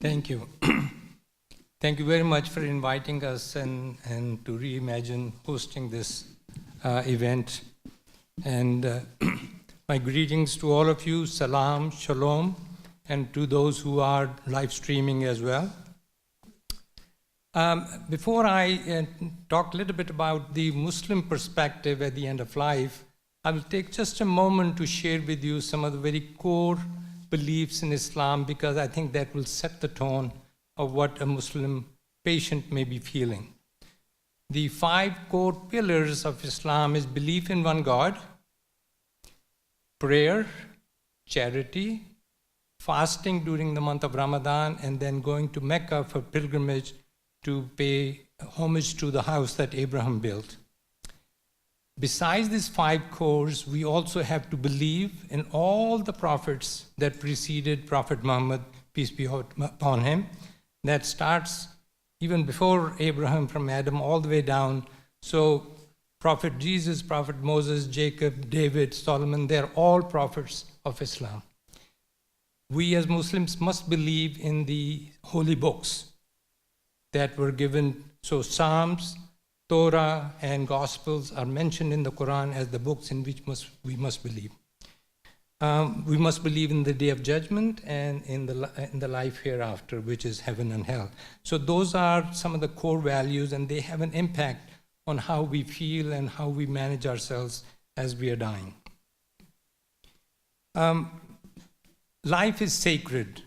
Thank you. Thank you very much for inviting us and to Reimagine hosting this event. And my greetings to all of you, salam, shalom, and to those who are live streaming as well. Before I talk a little bit about the Muslim perspective at the end of life, I will take just a moment to share with you some of the very core beliefs in Islam, because I think that will set the tone of what a Muslim patient may be feeling. The 5 core pillars of Islam is belief in one God, prayer, charity, fasting during the month of Ramadan, and then going to Mecca for pilgrimage to pay homage to the house that Abraham built. Besides these 5 cores, we also have to believe in all the prophets that preceded Prophet Muhammad, peace be upon him. That starts even before Abraham, from Adam all the way down. So Prophet Jesus, Prophet Moses, Jacob, David, Solomon, they're all prophets of Islam. We as Muslims must believe in the holy books that were given. So Psalms, Torah, and Gospels are mentioned in the Quran as the books in which we must believe. We must believe in the day of judgment and in the life hereafter, which is heaven and hell. So those are some of the core values, and they have an impact on how we feel and how we manage ourselves as we are dying. Life is sacred.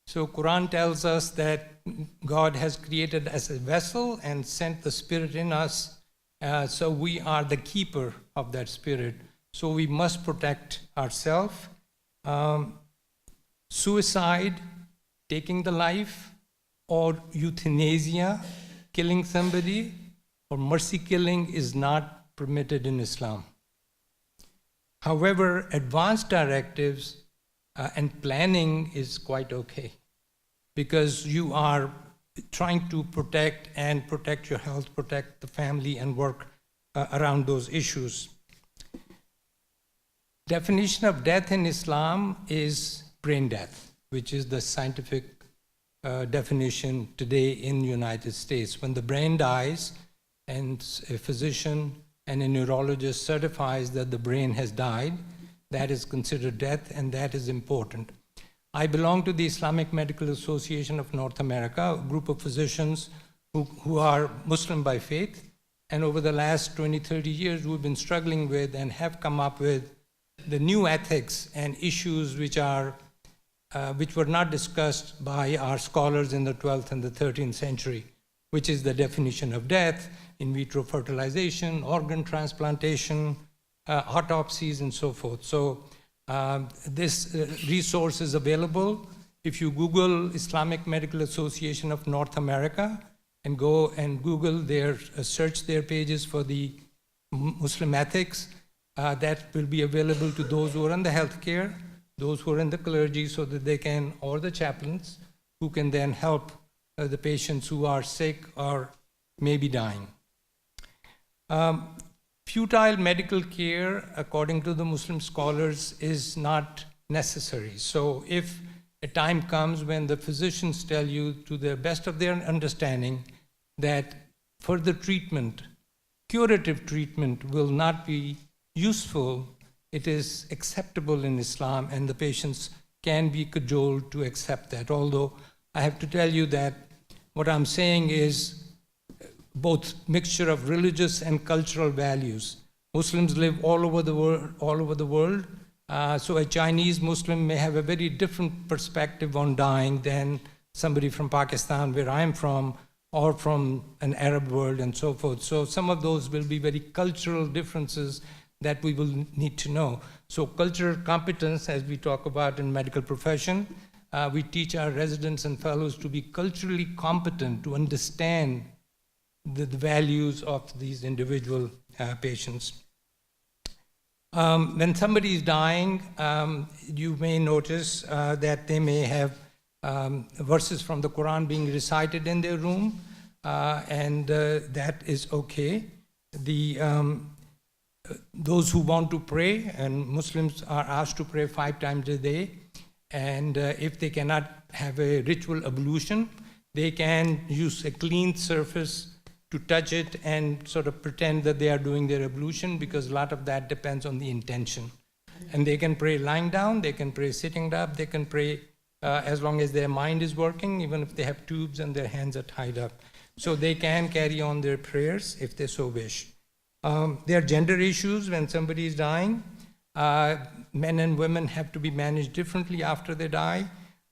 So Quran tells us that God has created us a vessel and sent the Spirit in us. So we are the keeper of that Spirit. So we must protect ourselves. Suicide, taking the life, or euthanasia, killing somebody, or mercy killing is not permitted in Islam. However, advanced directives and planning is quite okay, because you are trying to protect your health, protect the family, and work around those issues. Definition of death in Islam is brain death, which is the scientific definition today in the United States. When the brain dies and a physician and a neurologist certifies that the brain has died, that is considered death, and that is important. I belong to the Islamic Medical Association of North America, a group of physicians who are Muslim by faith, and over the last 20, 30 years, we've been struggling with and have come up with the new ethics and issues which were not discussed by our scholars in the 12th and the 13th century, which is the definition of death, in vitro fertilization, organ transplantation, autopsies, and so forth. So this resource is available. If you Google Islamic Medical Association of North America and go and Google search their pages for the Muslim ethics, that will be available to those who are in the healthcare, those who are in the clergy, so that they can, or the chaplains, who can then help the patients who are sick or maybe dying. Futile medical care, according to the Muslim scholars, is not necessary. So if a time comes when the physicians tell you, to the best of their understanding, that further treatment, curative treatment, will not be useful, it is acceptable in Islam, and the patients can be cajoled to accept that. Although I have to tell you that what I'm saying is both mixture of religious and cultural values. Muslims live all over the world. So a Chinese Muslim may have a very different perspective on dying than somebody from Pakistan, where I'm from, or from an Arab world, and so forth. So some of those will be very cultural differences that we will need to know. So cultural competence, as we talk about in medical profession, we teach our residents and fellows to be culturally competent, to understand the values of these individual patients. When somebody is dying, you may notice that they may have verses from the Quran being recited in their room, and that is okay. Those who want to pray, and Muslims are asked to pray 5 times a day, and if they cannot have a ritual ablution, they can use a clean surface to touch it and sort of pretend that they are doing their ablution, because a lot of that depends on the intention. And they can pray lying down, they can pray sitting up, they can pray as long as their mind is working, even if they have tubes and their hands are tied up. So they can carry on their prayers if they so wish. There are gender issues when somebody is dying. Men and women have to be managed differently after they die,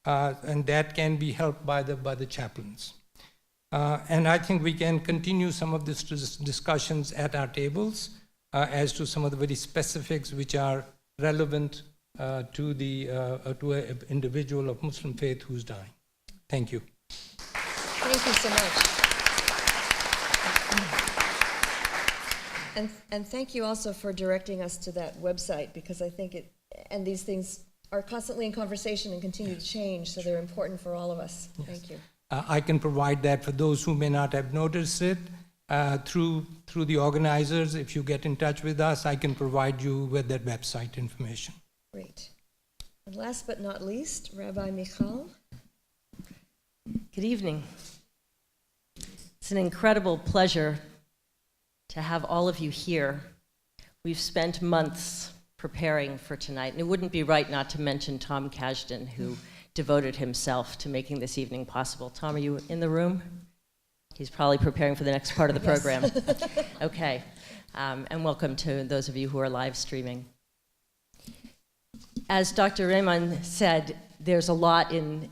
and that can be helped by the chaplains. And I think we can continue some of these discussions at our tables as to some of the very specifics which are relevant to an individual of Muslim faith who's dying. Thank you. Thank you so much. And thank you also for directing us to that website, because I think and these things are constantly in conversation and continue to change, so they're important for all of us. Yes. Thank you. I can provide that for those who may not have noticed it through the organizers. If you get in touch with us, I can provide you with that website information. Great. And last but not least, Rabbi Michal. Good evening. It's an incredible pleasure to have all of you here. We've spent months preparing for tonight, and it wouldn't be right not to mention Tom Kasdan, who devoted himself to making this evening possible. Tom, are you in the room? He's probably preparing for the next part of the program. Okay. And welcome to those of you who are live streaming. As Dr. Reiman said, there's a lot in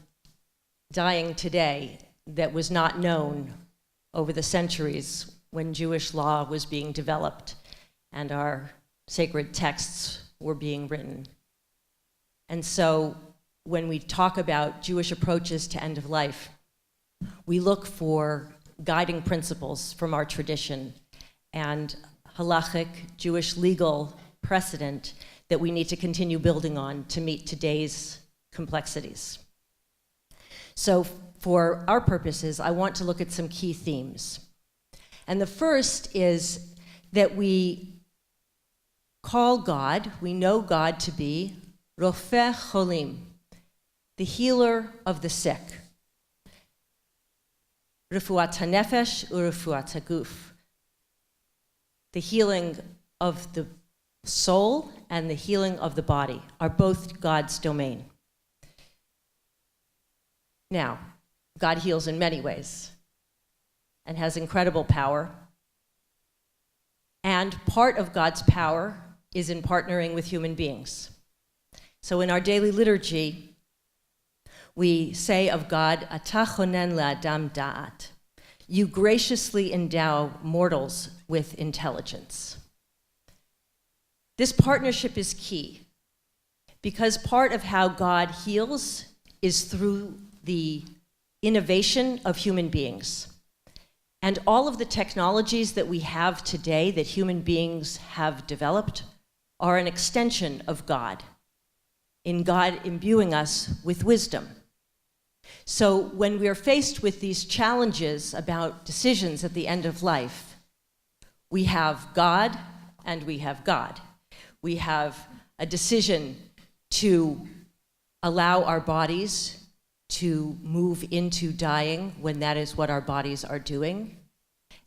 dying today that was not known over the centuries when Jewish law was being developed and our sacred texts were being written. And so when we talk about Jewish approaches to end of life, we look for guiding principles from our tradition and halachic Jewish legal precedent that we need to continue building on to meet today's complexities. So for our purposes, I want to look at some key themes. And the first is that we call God, we know God to be Rofeh Cholim, the healer of the sick. Refuat HaNefesh u'Refuat HaGuf, the healing of the soul and the healing of the body are both God's domain. Now, God heals in many ways and has incredible power. And part of God's power is in partnering with human beings. So in our daily liturgy, we say of God, Ata chonen la'adam da'at. You graciously endow mortals with intelligence. This partnership is key because part of how God heals is through the innovation of human beings. And all of the technologies that we have today that human beings have developed are an extension of God, in God imbuing us with wisdom. So when we are faced with these challenges about decisions at the end of life, we have God and we have God. We have a decision to allow our bodies to move into dying when that is what our bodies are doing.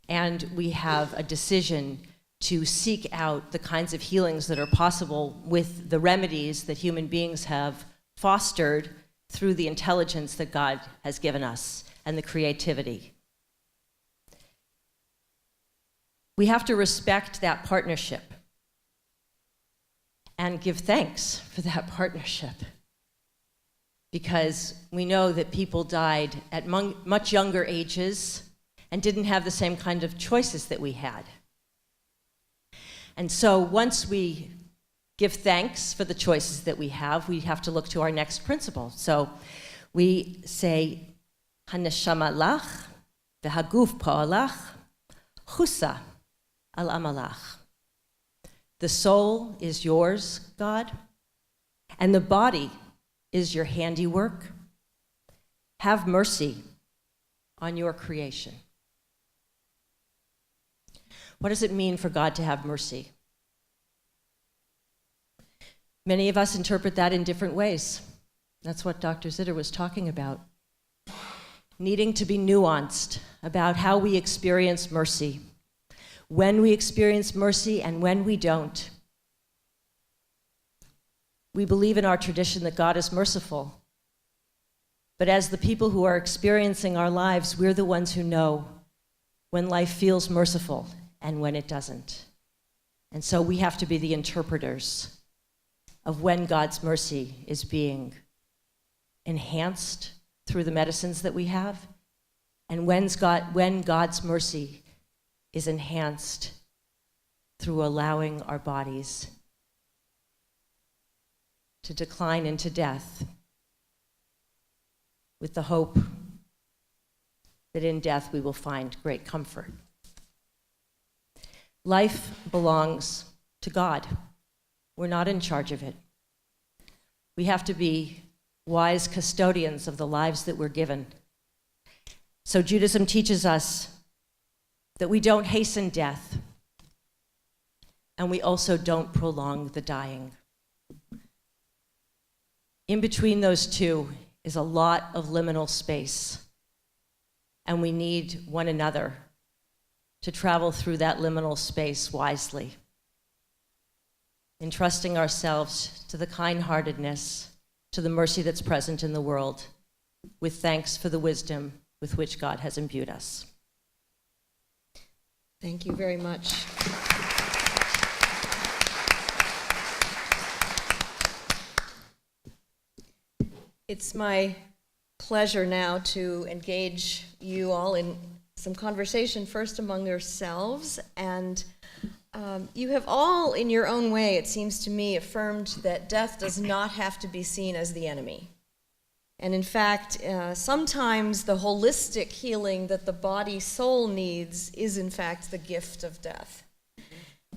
And we have a decision to seek out the kinds of healings that are possible with the remedies that human beings have fostered through the intelligence that God has given us and the creativity. We have to respect that partnership and give thanks for that partnership, because we know that people died at much younger ages and didn't have the same kind of choices that we had. And so once we give thanks for the choices that we have to look to our next principle. So we say, Haneshama lach, v'haguf pa'alach, chusa al amalach. The soul is yours, God, and the body is your handiwork. Have mercy on your creation. What does it mean for God to have mercy? Many of us interpret that in different ways. That's what Dr. Zitter was talking about. Needing to be nuanced about how we experience mercy, when we experience mercy and when we don't. We believe in our tradition that God is merciful. But as the people who are experiencing our lives, we're the ones who know when life feels merciful and when it doesn't. And so we have to be the interpreters of when God's mercy is being enhanced through the medicines that we have, and when God's mercy is enhanced through allowing our bodies to decline into death with the hope that in death we will find great comfort. Life belongs to God. We're not in charge of it. We have to be wise custodians of the lives that we're given. So Judaism teaches us that we don't hasten death, and we also don't prolong the dying. In between those two is a lot of liminal space, and we need one another to travel through that liminal space wisely, entrusting ourselves to the kind-heartedness, to the mercy that's present in the world, with thanks for the wisdom with which God has imbued us. Thank you very much. It's my pleasure now to engage you all in some conversation first among yourselves. And you have all, in your own way, it seems to me, affirmed that death does not have to be seen as the enemy. And in fact, sometimes the holistic healing that the body-soul needs is in fact the gift of death.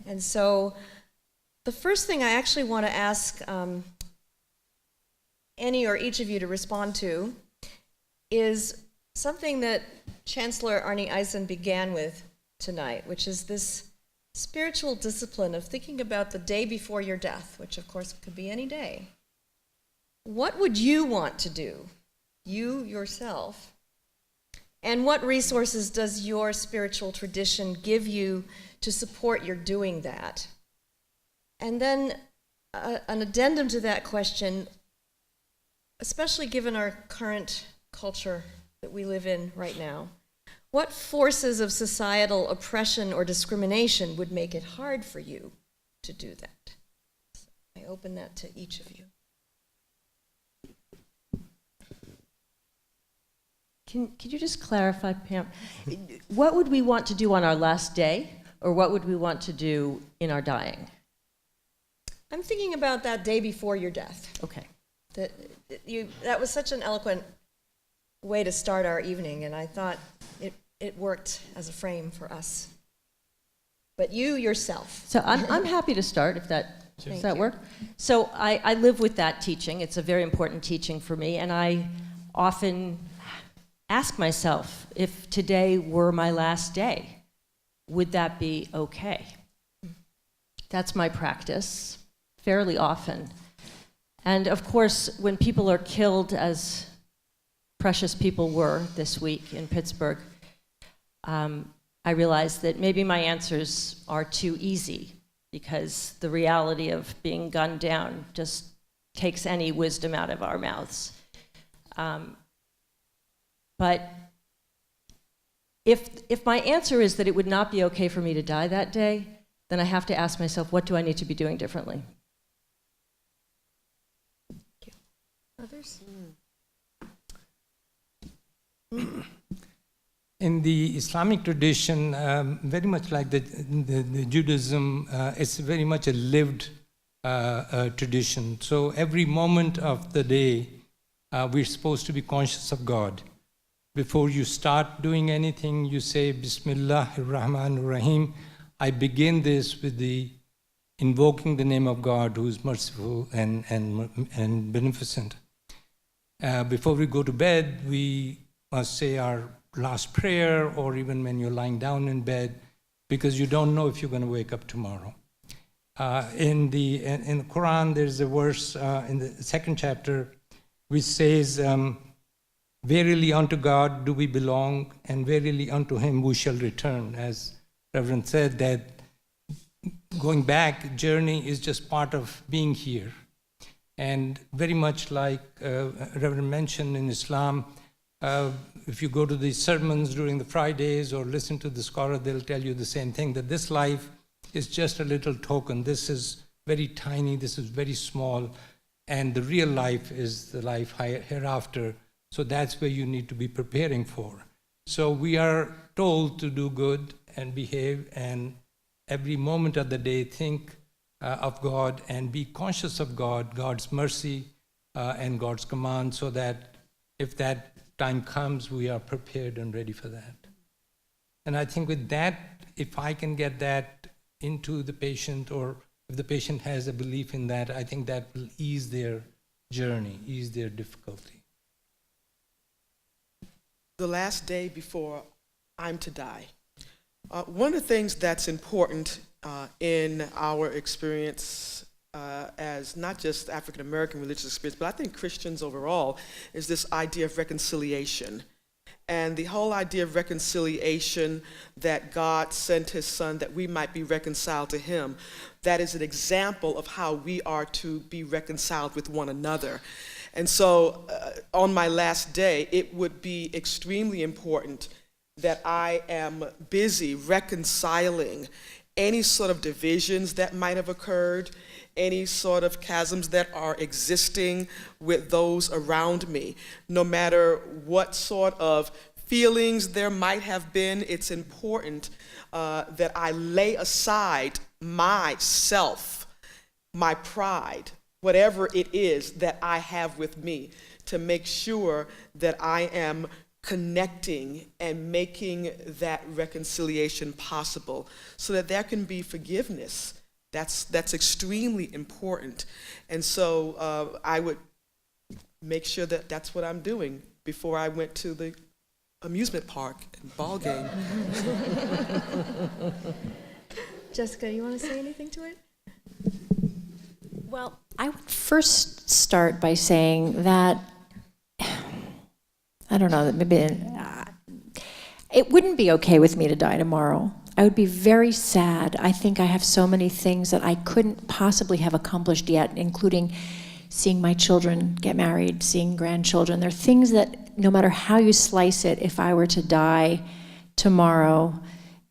And so the first thing I actually want to ask any or each of you to respond to is something that Chancellor Arnie Eisen began with tonight, which is this spiritual discipline of thinking about the day before your death, which of course could be any day. What would you want to do, you yourself? And what resources does your spiritual tradition give you to support your doing that? And then an addendum to that question, especially given our current culture that we live in right now, what forces of societal oppression or discrimination would make it hard for you to do that? So I open that to each of you. Could you just clarify, Pam? What would we want to do on our last day, or what would we want to do in our dying? I'm thinking about that day before your death. Okay. That was such an eloquent way to start our evening, and I thought it worked as a frame for us. But you yourself. So I'm happy to start, if that does that work. So I live with that teaching. It's a very important teaching for me, and I often ask myself, if today were my last day, would that be okay? That's my practice fairly often. And of course, when people are killed, as precious people were this week in Pittsburgh, I realized that maybe my answers are too easy, because the reality of being gunned down just takes any wisdom out of our mouths. But if my answer is that it would not be okay for me to die that day, then I have to ask myself, what do I need to be doing differently? Others? In the Islamic tradition, very much like the Judaism, it's very much a lived tradition. So every moment of the day, we're supposed to be conscious of God. Before you start doing anything, you say, Bismillahir Rahmanir Rahim. I begin this with invoking the name of God, who is merciful and beneficent. Before we go to bed, we must say our last prayer, or even when you're lying down in bed, because you don't know if you're going to wake up tomorrow. In the Quran, there's a verse in the second chapter which says, verily unto God do we belong, and verily unto him we shall return. As Reverend said, that going back journey is just part of being here. And very much like Reverend mentioned in Islam, if you go to the sermons during the Fridays or listen to the scholar, they'll tell you the same thing, that this life is just a little token. This is very tiny, this is very small, and the real life is the life hereafter. So that's where you need to be preparing for. So we are told to do good and behave, and every moment of the day think of God and be conscious of God, God's mercy and God's command, so that if that time comes, we are prepared and ready for that. And I think with that, if I can get that into the patient, or if the patient has a belief in that, I think that will ease their journey, ease their difficulty. The last day before I'm to die. One of the things that's important in our experience as not just African American religious experience, but I think Christians overall, is this idea of reconciliation. And the whole idea of reconciliation, that God sent his son that we might be reconciled to him, that is an example of how we are to be reconciled with one another. And so on my last day, it would be extremely important that I am busy reconciling any sort of divisions that might have occurred, any sort of chasms that are existing with those around me. No matter what sort of feelings there might have been, it's important that I lay aside myself, my pride, whatever it is that I have with me, to make sure that I am connecting and making that reconciliation possible so that there can be forgiveness. That's extremely important. And so I would make sure that that's what I'm doing before I went to the amusement park and ball game. Jessica, you want to say anything to it? Well, I would first start by saying that, I don't know, that maybe it wouldn't be okay with me to die tomorrow. I would be very sad. I think I have so many things that I couldn't possibly have accomplished yet, including seeing my children get married, seeing grandchildren. There are things that, no matter how you slice it, if I were to die tomorrow,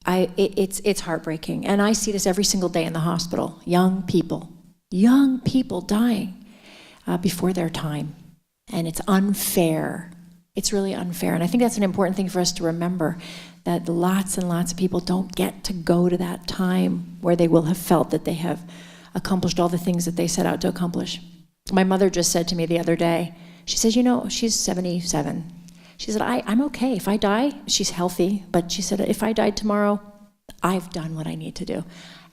it's heartbreaking. And I see this every single day in the hospital. Young people dying before their time. And it's unfair. It's really unfair. And I think that's an important thing for us to remember, that lots and lots of people don't get to go to that time where they will have felt that they have accomplished all the things that they set out to accomplish. My mother just said to me the other day, she says, you know, she's 77. She said, I'm okay. If I die, she's healthy, but she said, if I died tomorrow, I've done what I need to do.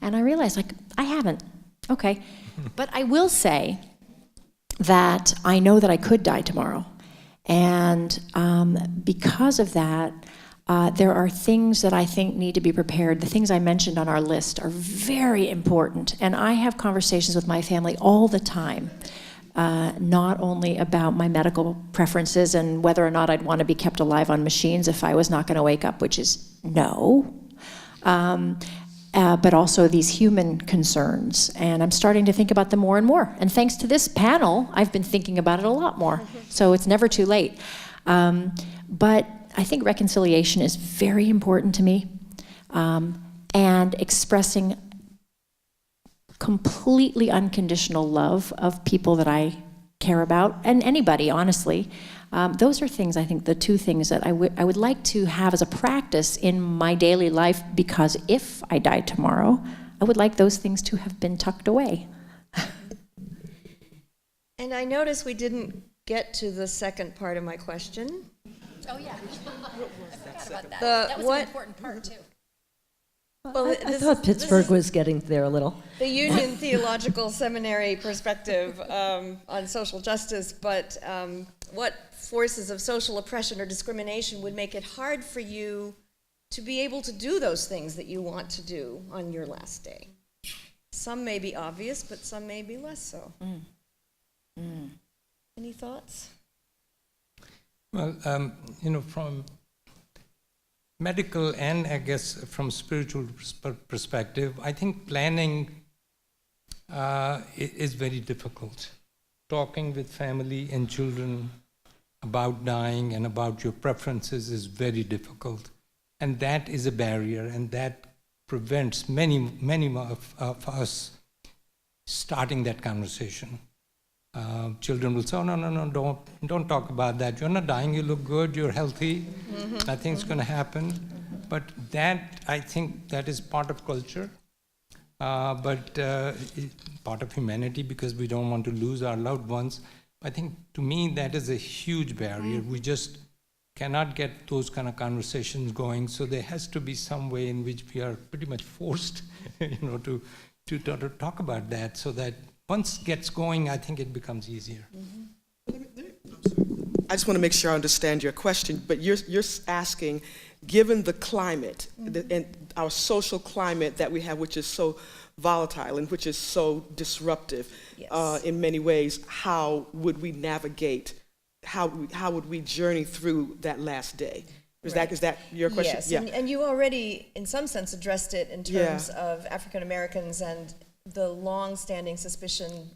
And I realized, like, I haven't. Okay. But I will say that I know that I could die tomorrow. And because of that, there are things that I think need to be prepared. The things I mentioned on our list are very important. And I have conversations with my family all the time, not only about my medical preferences and whether or not I'd want to be kept alive on machines if I was not going to wake up, which is no. But also these human concerns. And I'm starting to think about them more and more. And thanks to this panel, I've been thinking about it a lot more. So it's never too late. But I think reconciliation is very important to me. And expressing completely unconditional love of people that I care about, and anybody, honestly. Those are things, I think, the two things that I would like to have as a practice in my daily life, because if I died tomorrow, I would like those things to have been tucked away. And I noticed we didn't get to the second part of my question. Oh, yeah. I forgot about that. That was an important part, too. Well, I thought Pittsburgh was getting there a little. The Union Theological Seminary perspective on social justice, but what forces of social oppression or discrimination would make it hard for you to be able to do those things that you want to do on your last day? Some may be obvious, but some may be less so. Any thoughts? Well, from medical and I guess from spiritual perspective, I think planning is very difficult. Talking with family and children about dying and about your preferences is very difficult. And that is a barrier, and that prevents many of us starting that conversation. Children will say, oh, no, don't talk about that. You're not dying, you look good, you're healthy, nothing's going to happen. But that, I think, that is part of culture, but part of humanity, because we don't want to lose our loved ones. I think, to me, that is a huge barrier. We just cannot get those kind of conversations going, so there has to be some way in which we are pretty much forced, to talk about that, so that once it gets going, I think it becomes easier. I just want to make sure I understand your question, but you're asking, given the climate and our social climate that we have, which is so volatile and which is so disruptive, Yes. in many ways, how would we navigate, how would we journey through that last day? Is that your question? Yes, Yeah. and you already, in some sense, addressed it in terms of African Americans and the long-standing suspicion,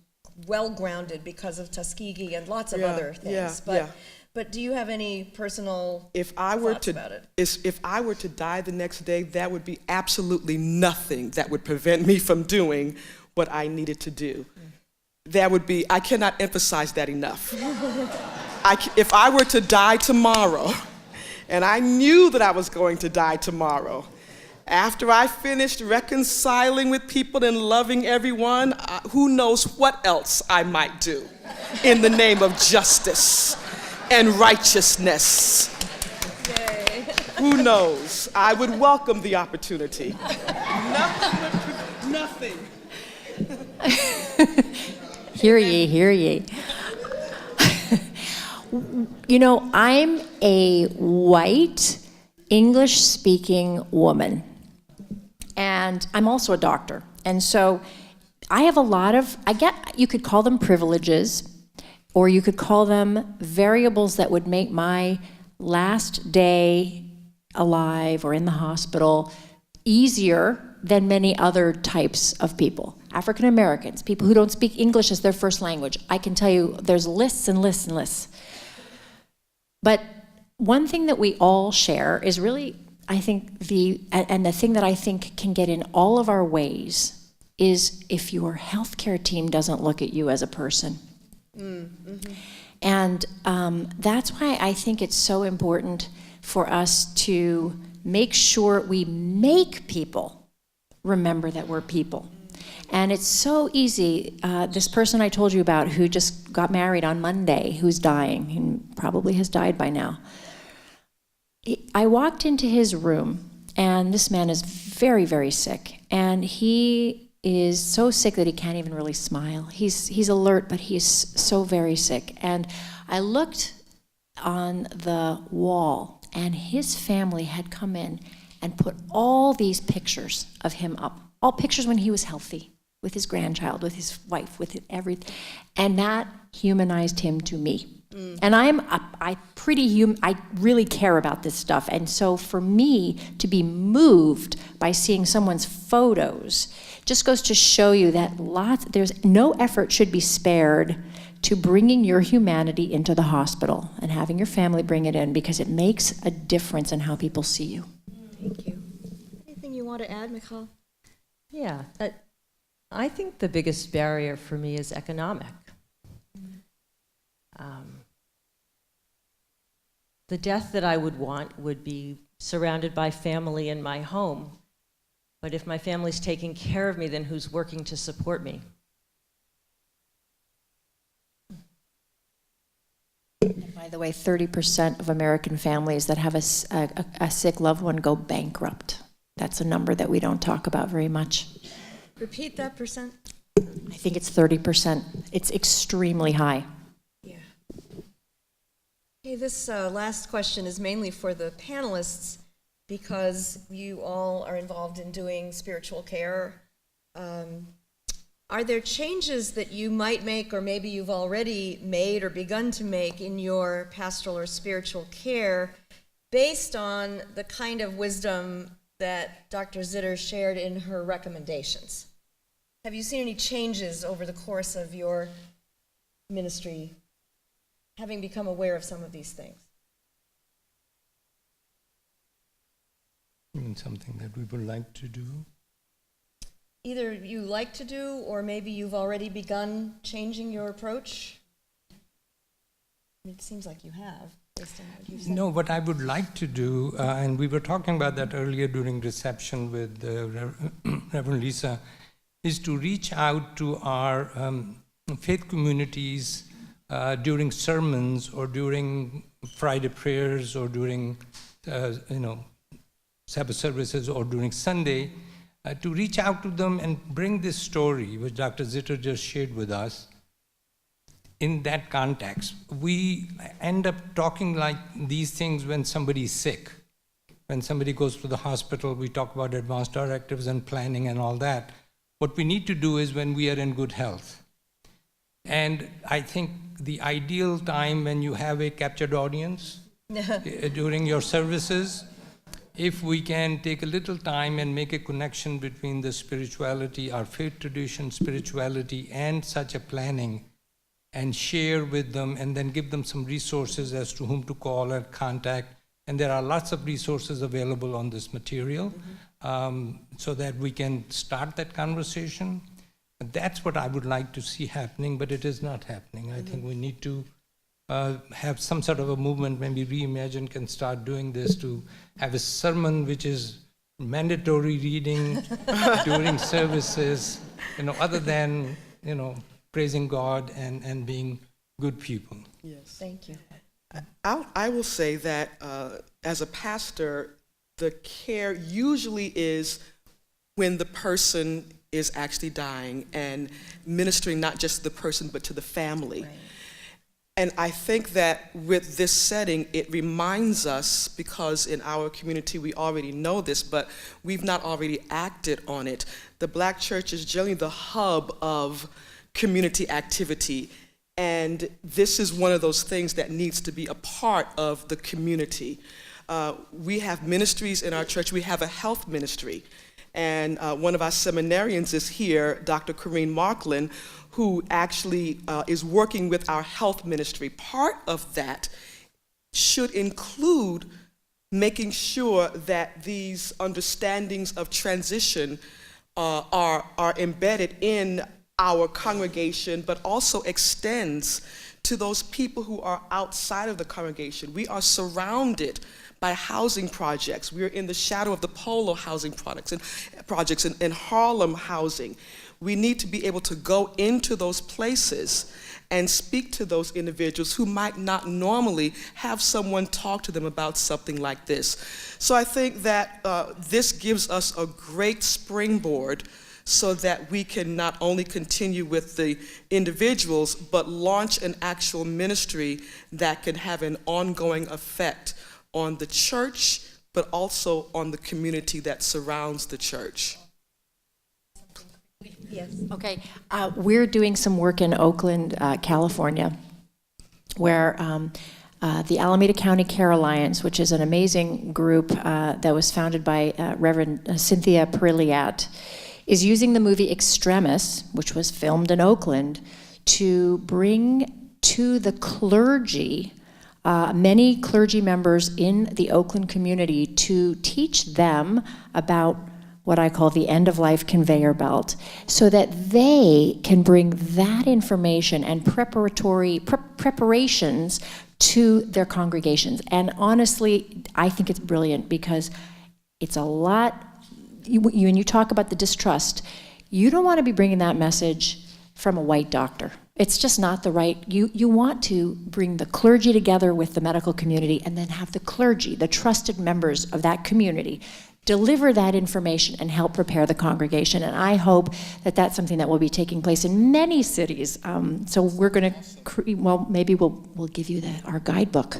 well-grounded because of Tuskegee and lots of other things. But do you have any personal If I were thoughts to, about it? if I were to die the next day, that would be absolutely nothing that would prevent me from doing what I needed to do. That would be, I cannot emphasize that enough. If I were to die tomorrow, and I knew that I was going to die tomorrow, after I finished reconciling with people and loving everyone, who knows what else I might do in the name of justice and righteousness. Yay. Who knows? I would welcome the opportunity. Nothing. Hear ye, hear ye. You know, I'm a white, English-speaking woman, and I'm also a doctor. And so I have a lot of, you could call them privileges, or you could call them variables that would make my last day alive or in the hospital easier than many other types of people. African Americans, people who don't speak English as their first language. I can tell you there's lists and lists and lists. But one thing that we all share is really, I think, the thing that I think can get in all of our ways is if your healthcare team doesn't look at you as a person. Mm-hmm. And that's why I think it's so important for us to make sure we make people remember that we're people. And it's so easy. This person I told you about who just got married on Monday, who's dying, and probably has died by now. I walked into his room, and this man is very, very sick. And he is so sick that he can't even really smile. He's alert, but he's so very sick. And I looked on the wall, and his family had come in and put all these pictures of him up. All pictures when he was healthy, with his grandchild, with his wife, with everything. And that humanized him to me. And I really care about this stuff. And so for me to be moved by seeing someone's photos just goes to show you that there's no effort should be spared to bringing your humanity into the hospital and having your family bring it in, because it makes a difference in how people see you. Thank you. Anything you want to add, Michal? Yeah, I think the biggest barrier for me is economic. The death that I would want would be surrounded by family in my home. But if my family's taking care of me, then who's working to support me? By the way, 30% of American families that have a sick loved one go bankrupt. That's a number that we don't talk about very much. Repeat that percent. I think it's 30%. It's extremely high. Yeah. Okay, this last question is mainly for the panelists, because you all are involved in doing spiritual care. Are there changes that you might make, or maybe you've already made or begun to make in your pastoral or spiritual care based on the kind of wisdom that Dr. Zitter shared in her recommendations? Have you seen any changes over the course of your ministry, having become aware of some of these things? Even something that we would like to do. Either you like to do, or maybe you've already begun changing your approach? It seems like you have, based on what you've said. No, what I would like to do, and we were talking about that earlier during reception with Reverend Lisa, is to reach out to our faith communities during sermons or during Friday prayers or during Sabbath services or during Sunday, to reach out to them and bring this story, which Dr. Zitter just shared with us, in that context. We end up talking like these things when somebody's sick. When somebody goes to the hospital, we talk about advanced directives and planning and all that. What we need to do is when we are in good health. And I think the ideal time when you have a captured audience during your services, if we can take a little time and make a connection between the spirituality, our faith tradition, spirituality, and such a planning, and share with them, and then give them some resources as to whom to call and contact. And there are lots of resources available on this material, so that we can start that conversation. And that's what I would like to see happening, but it is not happening. I think we need to have some sort of a movement. Maybe Reimagine can start doing this, to have a sermon which is mandatory reading during services, other than, praising God and being good people. Yes. Thank you. I will say that as a pastor, the care usually is when the person is actually dying, and ministering not just to the person but to the family. Right. And I think that with this setting, it reminds us, because in our community we already know this, but we've not already acted on it. The Black church is generally the hub of community activity, and this is one of those things that needs to be a part of the community. We have ministries in our church. We have a health ministry, and one of our seminarians is here, Dr. Corrine Marklin, who actually is working with our health ministry. Part of that should include making sure that these understandings of transition are embedded in our congregation, but also extends to those people who are outside of the congregation. We are surrounded by housing projects. We are in the shadow of the Polo housing projects and Harlem housing. We need to be able to go into those places and speak to those individuals who might not normally have someone talk to them about something like this. So I think that this gives us a great springboard so that we can not only continue with the individuals, but launch an actual ministry that can have an ongoing effect on the church, but also on the community that surrounds the church. Yes. Okay, we're doing some work in Oakland, California, where the Alameda County Care Alliance, which is an amazing group that was founded by Reverend Cynthia Perilliat, is using the movie Extremis, which was filmed in Oakland, to bring to the clergy, many clergy members in the Oakland community, to teach them about what I call the end-of-life conveyor belt, so that they can bring that information and preparations to their congregations. And honestly, I think it's brilliant, because it's a lot. When you talk about the distrust, you don't want to be bringing that message from a white doctor. It's just not the right. You want to bring the clergy together with the medical community, and then have the clergy, the trusted members of that community, deliver that information and help prepare the congregation. And I hope that that's something that will be taking place in many cities. So we're going to, maybe we'll give you our guidebook.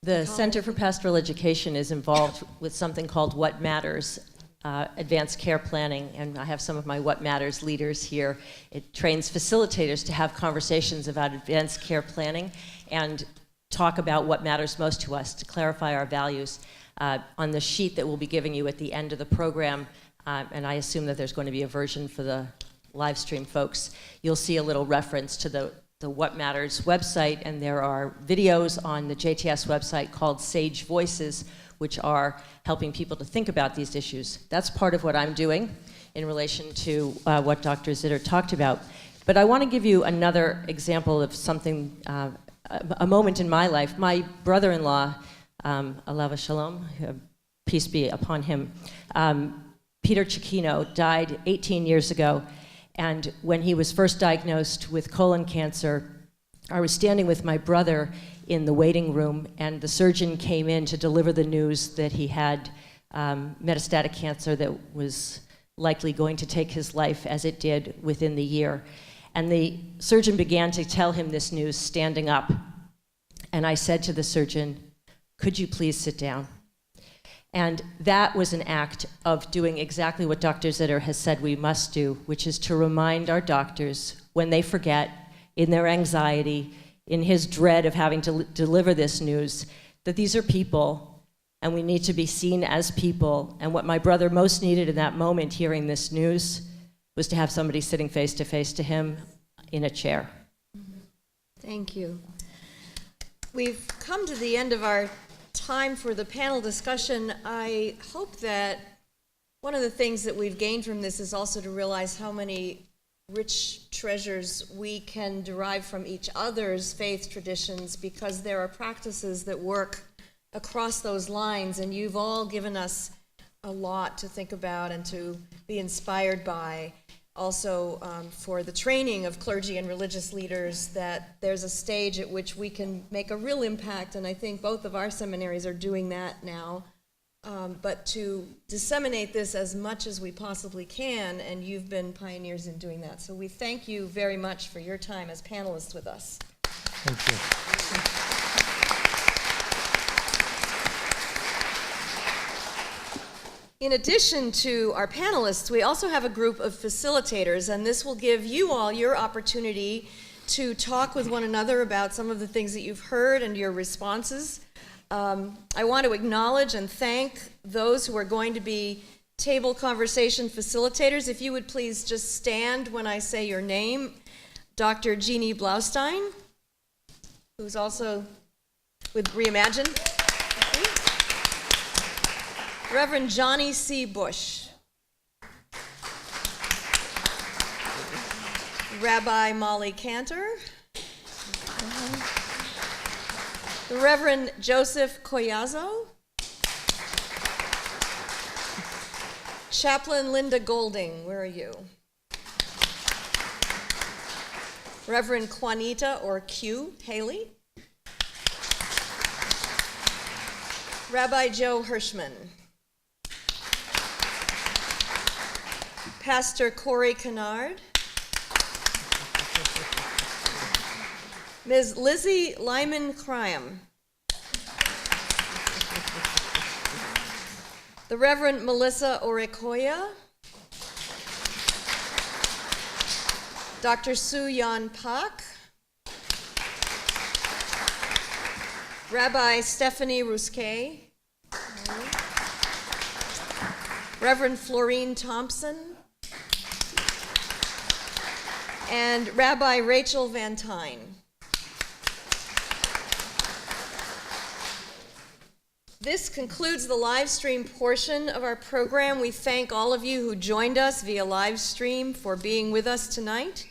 The Center for Pastoral Education is involved with something called What Matters, advanced care planning, and I have some of my What Matters leaders here. It trains facilitators to have conversations about advanced care planning and talk about what matters most to us, to clarify our values. On the sheet that we'll be giving you at the end of the program, and I assume that there's going to be a version for the live stream folks, you'll see a little reference to the What Matters website, and there are videos on the JTS website called Sage Voices, which are helping people to think about these issues. That's part of what I'm doing in relation to what Dr. Zitter talked about. But I want to give you another example of something, a moment in my life. My brother-in-law, Alava Shalom, peace be upon him, Peter Cicchino, died 18 years ago. And when he was first diagnosed with colon cancer, I was standing with my brother in the waiting room, and the surgeon came in to deliver the news that he had metastatic cancer that was likely going to take his life, as it did within the year. And the surgeon began to tell him this news standing up. And I said to the surgeon, "Could you please sit down?" And that was an act of doing exactly what Dr. Zitter has said we must do, which is to remind our doctors, when they forget, in their anxiety, in his dread of having to deliver this news, that these are people, and we need to be seen as people. And what my brother most needed in that moment, hearing this news, was to have somebody sitting face to face to him in a chair. Thank you. We've come to the end of our time for the panel discussion. I hope that one of the things that we've gained from this is also to realize how many rich treasures we can derive from each other's faith traditions, because there are practices that work across those lines, and you've all given us a lot to think about and to be inspired by. Also, for the training of clergy and religious leaders, that there's a stage at which we can make a real impact, and I think both of our seminaries are doing that now. But to disseminate this as much as we possibly can, and you've been pioneers in doing that. So we thank you very much for your time as panelists with us. Thank you. In addition to our panelists, we also have a group of facilitators, and this will give you all your opportunity to talk with one another about some of the things that you've heard and your responses. I want to acknowledge and thank those who are going to be table conversation facilitators. If you would please just stand when I say your name. Dr. Jeannie Blaustein, who's also with Reimagine. Reverend Johnny C. Bush. Rabbi Molly Cantor. The Reverend Joseph Collazo. Chaplain Linda Golding, where are you? Reverend Juanita, or Q, Haley. Rabbi Joe Hirschman. Pastor Corey Kennard. Ms. Lizzie Lyman Cryam. The Reverend Melissa Orekoya. Dr. Su Yan Pak. Rabbi Stephanie Ruskay. Reverend Florine Thompson. And Rabbi Rachel Van Tyne. This concludes the live stream portion of our program. We thank all of you who joined us via live stream for being with us tonight.